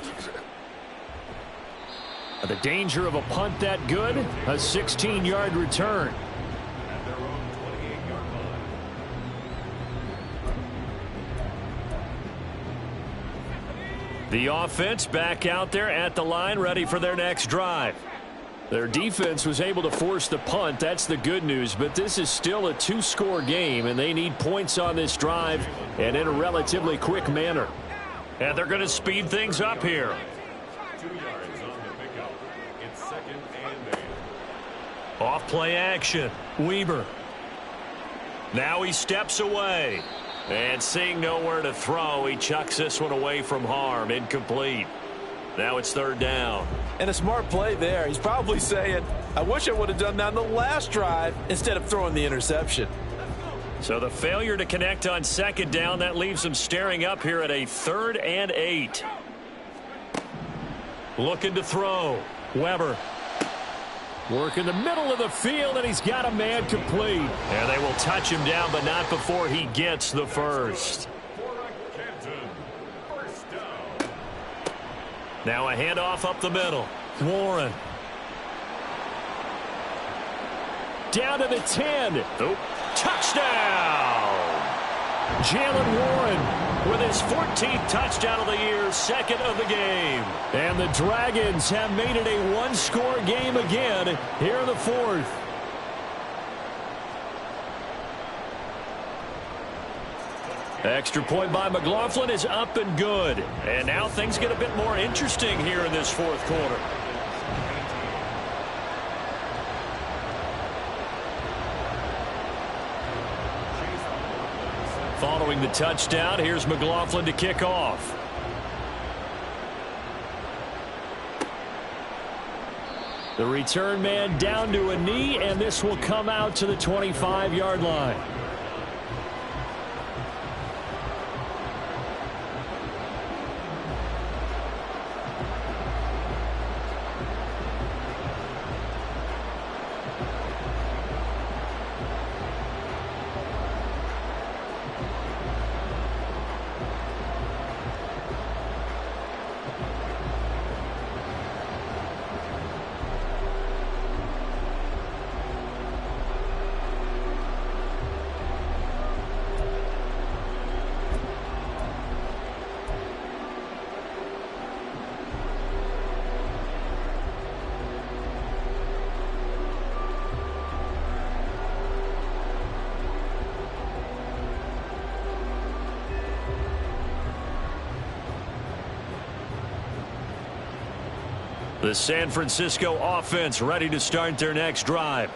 The danger of a punt that good, a 16-yard return. At their own 28-yard line. The offense back out there at the line, ready for their next drive. Their defense was able to force the punt. That's the good news, but this is still a 2-score game, and they need points on this drive and in a relatively quick manner. And they're going to speed things up here. 2 yards on the pickup. It's 2nd and 8. Off play action. Weber. Now he steps away. And seeing nowhere to throw, he chucks this one away from harm. Incomplete. Now it's 3rd down. And a smart play there. He's probably saying, I wish I would have done that on the last drive instead of throwing the interception. So the failure to connect on 2nd down, that leaves them staring up here at a 3rd and 8. Looking to throw. Weber. Work in the middle of the field, and he's got a man complete. And they will touch him down, but not before he gets the first. Now a handoff up the middle. Warren. Down to the 10. Oh, touchdown! Jalen Warren with his 14th touchdown of the year, 2nd of the game. And the Dragons have made it a 1-score game again here in the 4th. Extra point by McLaughlin is up and good. And now things get a bit more interesting here in this 4th quarter. Following the touchdown, here's McLaughlin to kick off. The return man down to a knee, and this will come out to the 25-yard line. The San Francisco offense ready to start their next drive.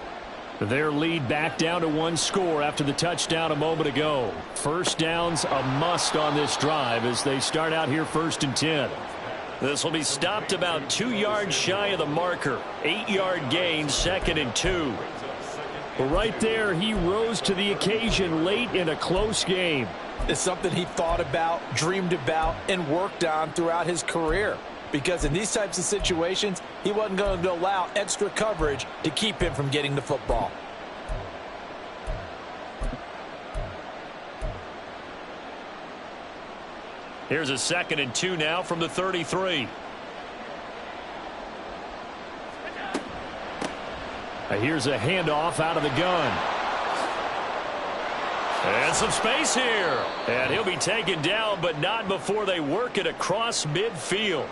Their lead back down to one score after the touchdown a moment ago. First down's a must on this drive as they start out here 1st and 10. This will be stopped about 2 yards shy of the marker. 8-yard gain, 2nd and 2. Right there, he rose to the occasion late in a close game. It's something he thought about, dreamed about, and worked on throughout his career. Because in these types of situations, he wasn't going to allow extra coverage to keep him from getting the football. Here's a 2nd and 2 now from the 33. Here's a handoff out of the gun. And some space here. And he'll be taken down, but not before they work it across midfield.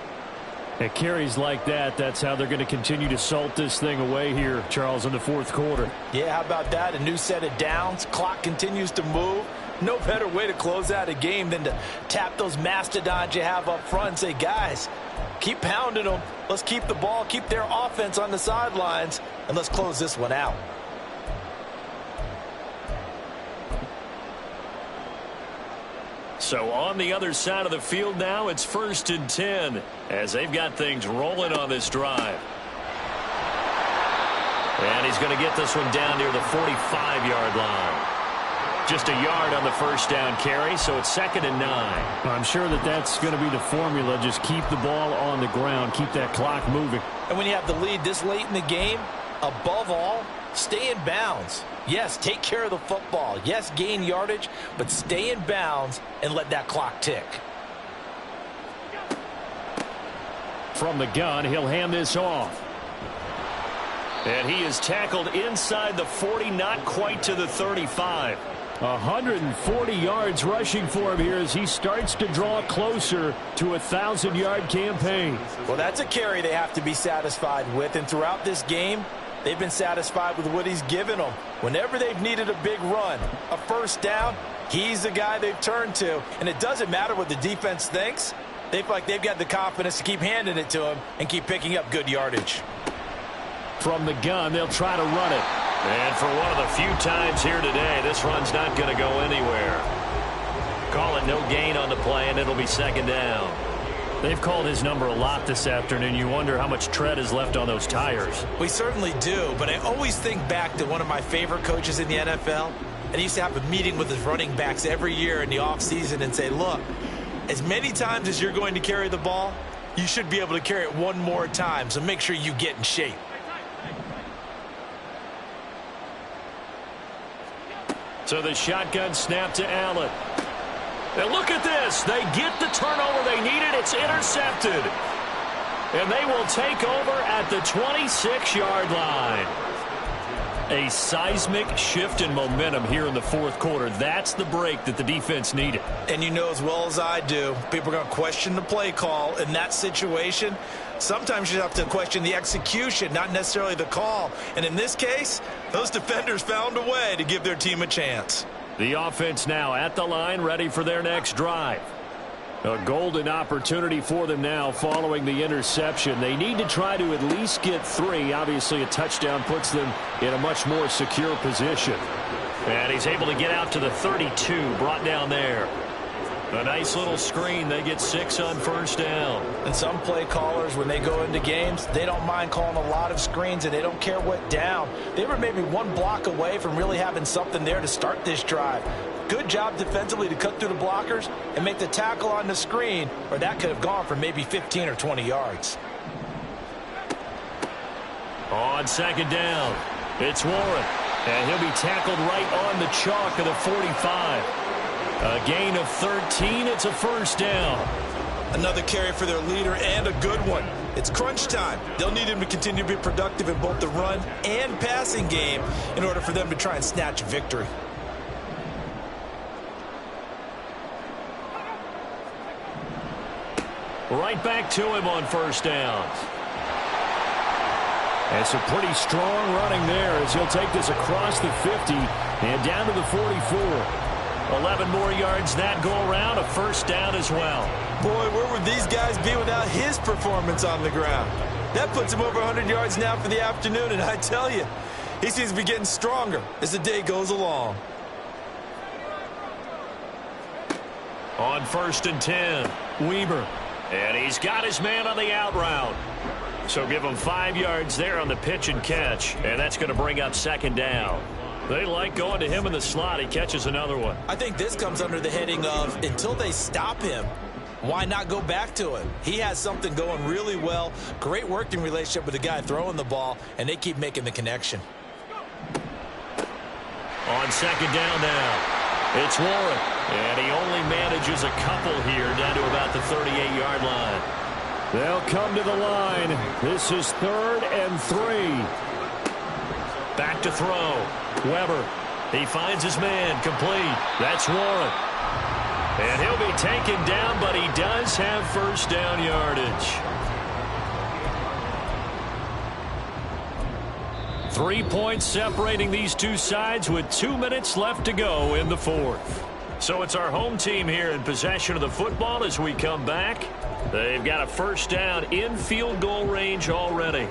At carries like that, that's how they're going to continue to salt this thing away here, Charles, in the 4th quarter. Yeah, how about that? A new set of downs. Clock continues to move. No better way to close out a game than to tap those mastodons you have up front and say, guys, keep pounding them. Let's keep the ball, keep their offense on the sidelines, and let's close this one out. So on the other side of the field now, it's 1st and 10 as they've got things rolling on this drive. And he's going to get this one down near the 45-yard line. Just a yard on the first down carry, so it's 2nd and 9. I'm sure that's going to be the formula. Just keep the ball on the ground, keep that clock moving. And when you have the lead this late in the game, above all, stay in bounds. Yes, take care of the football. Yes, gain yardage, but stay in bounds and let that clock tick. From the gun, he'll hand this off. And he is tackled inside the 40, not quite to the 35. 140 yards rushing for him here as he starts to draw closer to a 1,000-yard campaign. Well, that's a carry they have to be satisfied with, and throughout this game, they've been satisfied with what he's given them. Whenever they've needed a big run, a first down, he's the guy they've turned to. And it doesn't matter what the defense thinks. They feel like they've got the confidence to keep handing it to him and keep picking up good yardage. From the gun, they'll try to run it. And for one of the few times here today, this run's not going to go anywhere. Call it no gain on the play, and it'll be 2nd down. They've called his number a lot this afternoon. You wonder how much tread is left on those tires. We certainly do, but I always think back to one of my favorite coaches in the NFL. And he used to have a meeting with his running backs every year in the offseason and say, look, as many times as you're going to carry the ball, you should be able to carry it one more time, so make sure you get in shape. So the shotgun snap to Allen. And look at this. They get the turnover they needed. It's intercepted. And they will take over at the 26-yard line. A seismic shift in momentum here in the 4th quarter. That's the break that the defense needed. And you know as well as I do, people are going to question the play call in that situation. Sometimes you have to question the execution, not necessarily the call. And in this case, those defenders found a way to give their team a chance. The offense now at the line, ready for their next drive. A golden opportunity for them now following the interception. They need to try to at least get 3. Obviously, a touchdown puts them in a much more secure position. And he's able to get out to the 32, brought down there. A nice little screen. They get 6 on first down. And some play callers, when they go into games, they don't mind calling a lot of screens, and they don't care what down. They were maybe one block away from really having something there to start this drive. Good job defensively to cut through the blockers and make the tackle on the screen, or that could have gone for maybe 15 or 20 yards. On 2nd down, it's Warren. And he'll be tackled right on the chalk of the 45. A gain of 13. It's a first down. Another carry for their leader, and a good one. It's crunch time. They'll need him to continue to be productive in both the run and passing game in order for them to try and snatch a victory. Right back to him on first downs. And some pretty strong running there as he'll take this across the 50 and down to the 44. 11 more yards that go around, a first down as well. Boy, where would these guys be without his performance on the ground? That puts him over 100 yards now for the afternoon, and I tell you, he seems to be getting stronger as the day goes along. On 1st and 10, Weaver. And he's got his man on the out route. So give him 5 yards there on the pitch and catch, and that's going to bring up 2nd down. They like going to him in the slot. He catches another one. I think this comes under the heading of until they stop him, why not go back to it? He has something going really well. Great working relationship with the guy throwing the ball, and they keep making the connection. On 2nd down now, it's Warren. And he only manages a couple here down to about the 38-yard line. They'll come to the line. This is 3rd and 3. Back to throw. Weber. He finds his man. Complete. That's Warren. And he'll be taken down, but he does have 1st down yardage. 3 points separating these two sides with 2 minutes left to go in the 4th. So it's our home team here in possession of the football as we come back. They've got a 1st down in field goal range already.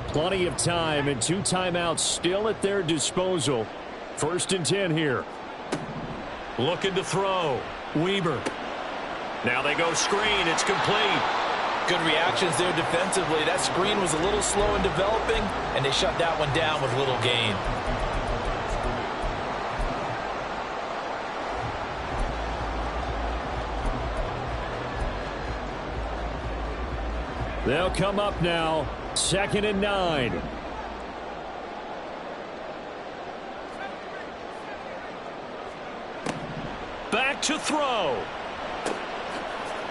Plenty of time and 2 timeouts still at their disposal. 1st and 10 here. Looking to throw. Weaver. Now they go screen. It's complete. Good reactions there defensively. That screen was a little slow in developing, and they shut that one down with little gain. They'll come up now. 2nd and 9. Back to throw.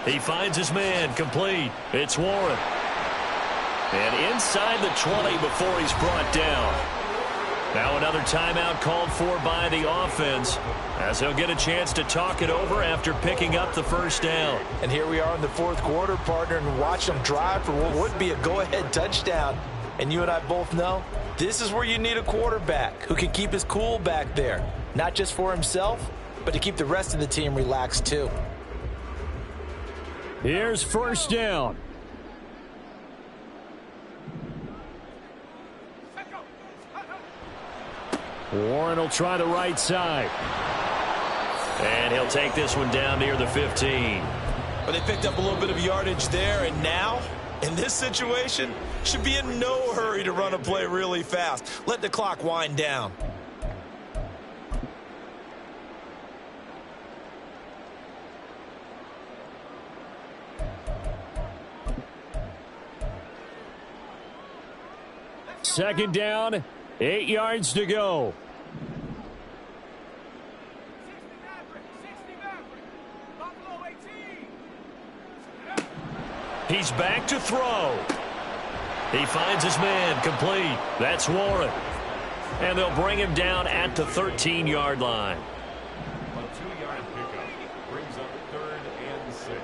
He finds his man. Complete. It's Warren. And inside the 20 before he's brought down. Now another timeout called for by the offense as he'll get a chance to talk it over after picking up the 1st down. And here we are in the 4th quarter, partner, and watch them drive for what would be a go-ahead touchdown. And you and I both know this is where you need a quarterback who can keep his cool back there, not just for himself, but to keep the rest of the team relaxed too. Here's 1st down. Warren will try the right side. And he'll take this one down near the 15. But they picked up a little bit of yardage there, and now, in this situation, should be in no hurry to run a play really fast. Let the clock wind down. Second down, 8 yards to go. He's back to throw. He finds his man. Complete. That's Warren. And they'll bring him down at the 13-yard line. A 2-yard pickup brings up 3rd and 6.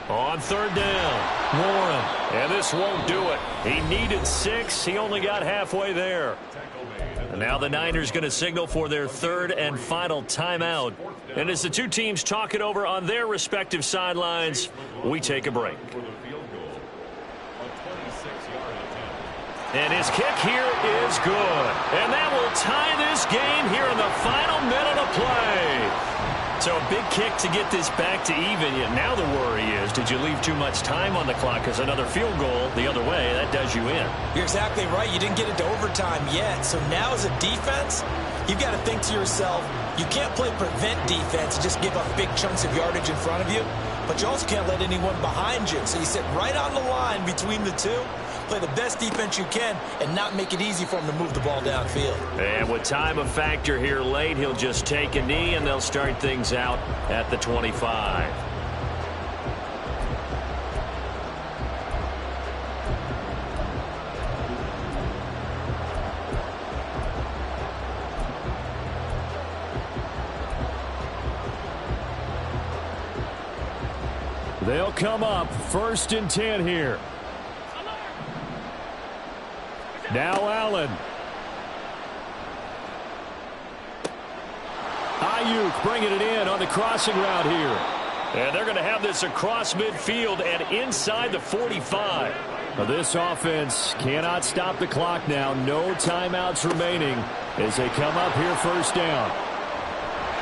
On 3rd down, Warren. And this won't do it. He needed 6. He only got halfway there. And now the Niners going to signal for their 3rd and final timeout. And as the two teams talk it over on their respective sidelines, we take a break. And his kick here is good. And that will tie this game here in the final minute of play. So a big kick to get this back to even. Yet now the worry is, did you leave too much time on the clock? Because another field goal the other way, that does you in. You're exactly right. You didn't get into overtime yet. So now as a defense, you've got to think to yourself, you can't play prevent defense and just give up big chunks of yardage in front of you. But you also can't let anyone behind you. So you sit right on the line between the two, play the best defense you can, and not make it easy for them to move the ball downfield. And with time a factor here late, he'll just take a knee, and they'll start things out at the 25. They'll come up 1st and 10 here. Now Allen. Ayuk bringing it in on the crossing route here. And they're going to have this across midfield and inside the 45. This offense cannot stop the clock now. No timeouts remaining as they come up here 1st down.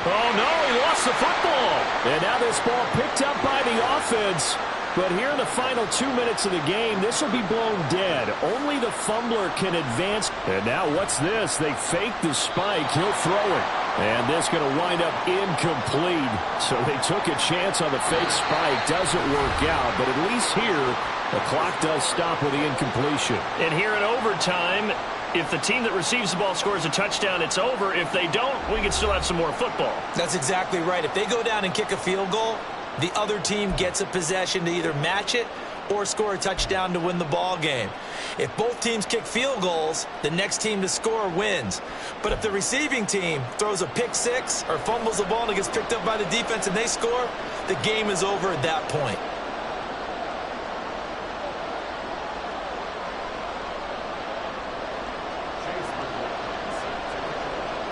Oh, no, he lost the football. And now this ball picked up by the offense. But here in the final 2 minutes of the game, this will be blown dead. Only the fumbler can advance. And now what's this? They fake the spike. He'll throw it. And this going to wind up incomplete. So they took a chance on the fake spike. Doesn't work out. But at least here, the clock does stop with the incompletion. And here in overtime, if the team that receives the ball scores a touchdown, it's over. If they don't, we can still have some more football. That's exactly right. If they go down and kick a field goal, the other team gets a possession to either match it or score a touchdown to win the ball game. If both teams kick field goals, the next team to score wins. But if the receiving team throws a pick six or fumbles the ball and it gets picked up by the defense and they score, the game is over at that point.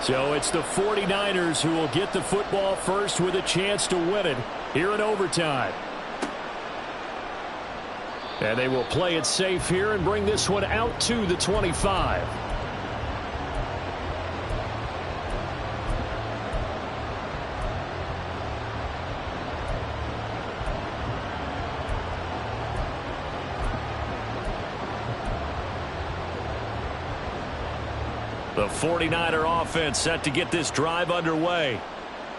So it's the 49ers who will get the football first with a chance to win it here in overtime. And they will play it safe here and bring this one out to the 25. The 49er offense set to get this drive underway.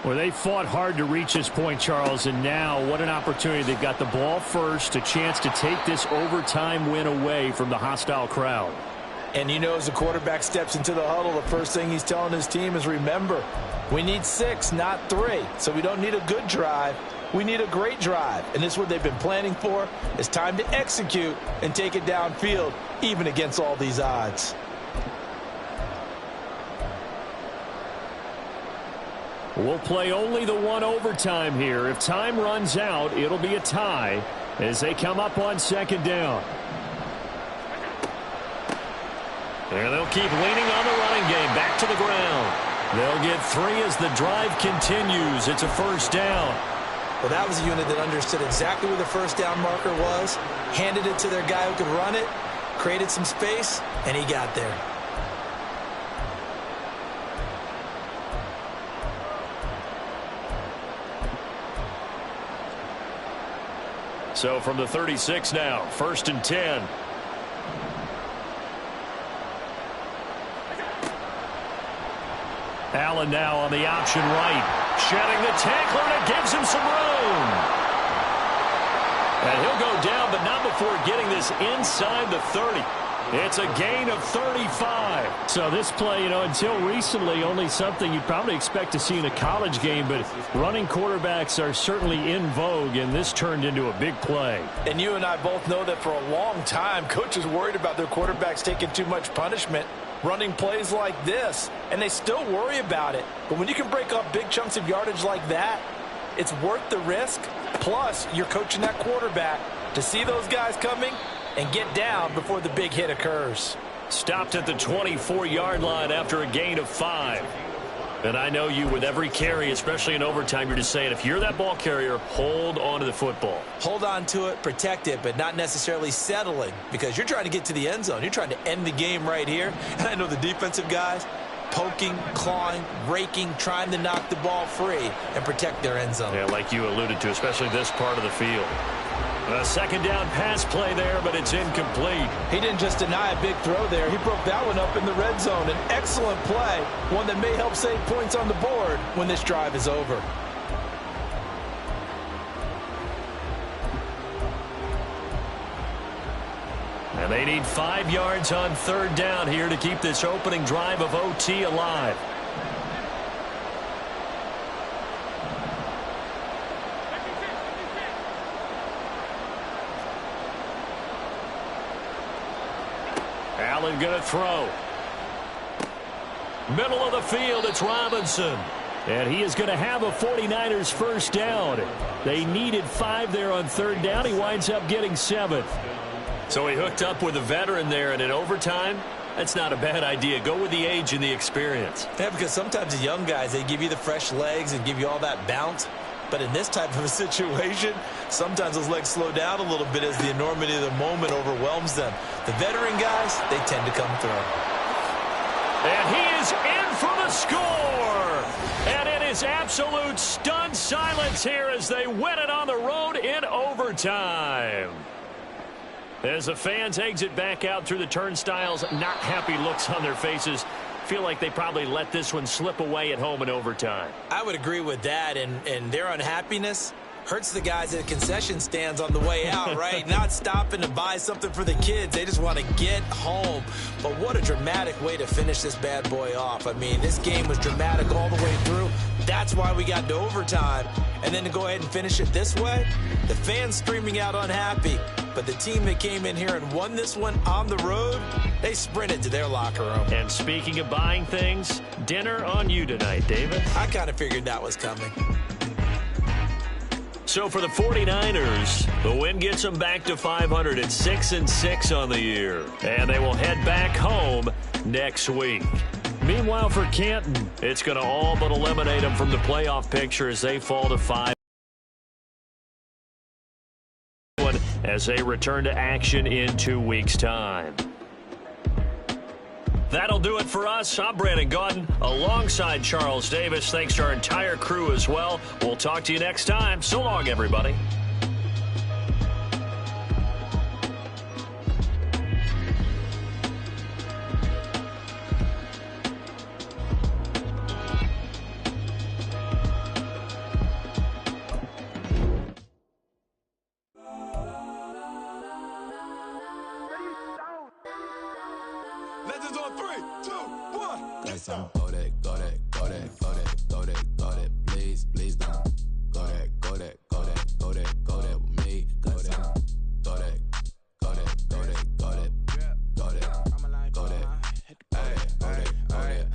Well, they fought hard to reach this point, Charles, and now what an opportunity. They've got the ball first, a chance to take this overtime win away from the hostile crowd. And you know, as the quarterback steps into the huddle, the first thing he's telling his team is, remember, we need 6, not 3. So we don't need a good drive. We need a great drive. And this is what they've been planning for. It's time to execute and take it downfield, even against all these odds. We'll play only the one overtime here. If time runs out, it'll be a tie as they come up on 2nd down. And they'll keep leaning on the running game back to the ground. They'll get 3 as the drive continues. It's a 1st down. Well, that was a unit that understood exactly where the 1st down marker was, handed it to their guy who could run it, created some space, and he got there. So from the 36 now, 1st and 10. Allen now on the option right. Shedding the tackler, and it gives him some room. And he'll go down, but not before getting this inside the 30. It's a gain of 35. So this play, until recently, only something you'd probably expect to see in a college game, but running quarterbacks are certainly in vogue, and this turned into a big play. And you and I both know that for a long time, coaches worried about their quarterbacks taking too much punishment, running plays like this, and they still worry about it. But when you can break up big chunks of yardage like that, it's worth the risk. Plus, you're coaching that quarterback to see those guys coming and get down before the big hit occurs. Stopped at the 24-yard line after a gain of 5. And I know you, with every carry, especially in overtime, you're just saying, if you're that ball carrier, hold on to the football. Hold on to it, protect it, but not necessarily settling, because you're trying to get to the end zone. You're trying to end the game right here. And I know the defensive guys, poking, clawing, raking, trying to knock the ball free and protect their end zone. Yeah, like you alluded to, especially this part of the field. A second down pass play there, but it's incomplete. He didn't just deny a big throw there. He broke that one up in the red zone. An excellent play, one that may help save points on the board when this drive is over. And they need 5 yards on third down here to keep this opening drive of OT alive. Allen going to throw. Middle of the field, it's Robinson. And he is going to have a 49ers first down. They needed 5 there on third down. He winds up getting 7th. So he hooked up with a veteran there, and in overtime, that's not a bad idea. Go with the age and the experience. Yeah, because sometimes the young guys, they give you the fresh legs and give you all that bounce. But in this type of a situation, sometimes those legs slow down a little bit as the enormity of the moment overwhelms them. The veteran guys, they tend to come through. And he is in for the score. And it is absolute stunned silence here as they win it on the road in overtime. As the fans exit back out through the turnstiles, not happy looks on their faces. Feel like they probably let this one slip away at home in overtime. I would agree with that, and their unhappiness hurts the guys at concession stands on the way out, right? Not stopping to buy something for the kids. They just want to get home. But what a dramatic way to finish this bad boy off. I mean, this game was dramatic all the way through. That's why we got to overtime. And then to go ahead and finish it this way, the fans screaming out unhappy. But the team that came in here and won this one on the road, they sprinted to their locker room. And speaking of buying things, dinner on you tonight, David. I kind of figured that was coming. So for the 49ers, the win gets them back to 500 at 6-6 on the year. And they will head back home next week. Meanwhile, for Canton, it's going to all but eliminate them from the playoff picture as they fall to 5. As they return to action in 2 weeks' time. That'll do it for us. I'm Brandon Gaudin alongside Charles Davis. Thanks to our entire crew as well. We'll talk to you next time. So long, everybody. Legends on 3, 2, 1. Guess I'm go that, go that, go that, go that, go that, go that. Please, please don't go that, go that, go that, go that, go that with me. Go that, go that, go that, go that, go that, go that, go that, go that.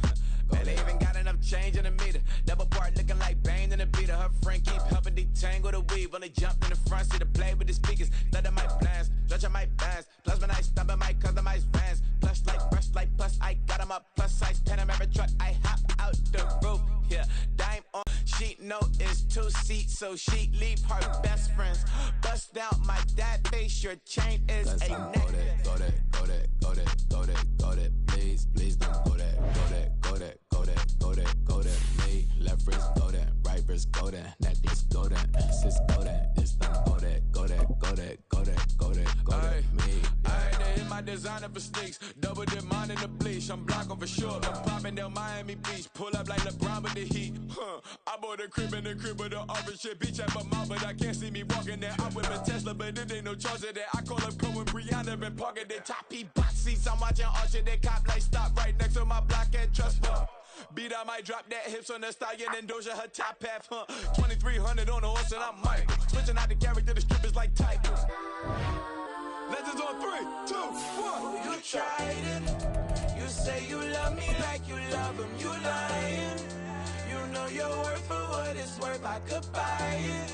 Man, they even got enough change in the meter. Double part looking like Bane in the beater. Her friend keep helping detangle the weave. Only jumped in the front seat to play with the speakers. Let them might blast, stretch my bands. Plus when I stop at my customized vans. Plus like brush like plus I got them up. Plus size Panamera truck. I hop out the roof. Yeah, dime on. She know it's 2 seats, so she leave her best friends. Bust out my dad face. Your chain is Guess a I'm neck. go that, go that, go that, go that, go that, go that. Please, please don't go that, go that, go that, go that, go that, go that. Me, left wrist go that, right wrist go that, necklace go that, sis go that, it's done go that, go that, go that, go that, go that, go that. Me, Ayy, they hit my designer for sneaks. Double dip mine in the bleach. I'm blocking for sure. I'm popping down Miami Beach. Pull up like LeBron with the heat. I bought a crib in the crib with the office shit. Beach at my mouth, but I can't see me walking there. I'm with a Tesla, but it ain't no charge of that. I call up Cohen, Brianna, been parking their top box seats. I'm watching Archer, they cop like stop right next to my block at Trust Fund. Beat, I might drop that hips on the stallion and Doja her top half, 2300 on the horse and I'm Michael. Switching out the character, the strippers like titles. Legends on 3, 2, 1. You tried it. You say you love me like you love him. You lying. You know your worth for what it's worth. I could buy it.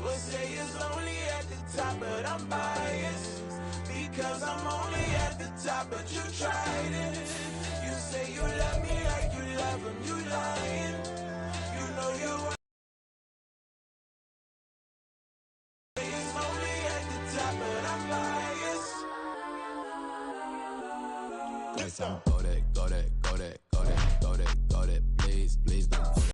We'll say it's only at the top, but I'm biased. Because I'm only at the top, but you tried it. You say you love me like you love him. You lying. You know your worth. It's only at the top, but I'm biased. guess I'm go that, go that, go that, go that, go that. please don't.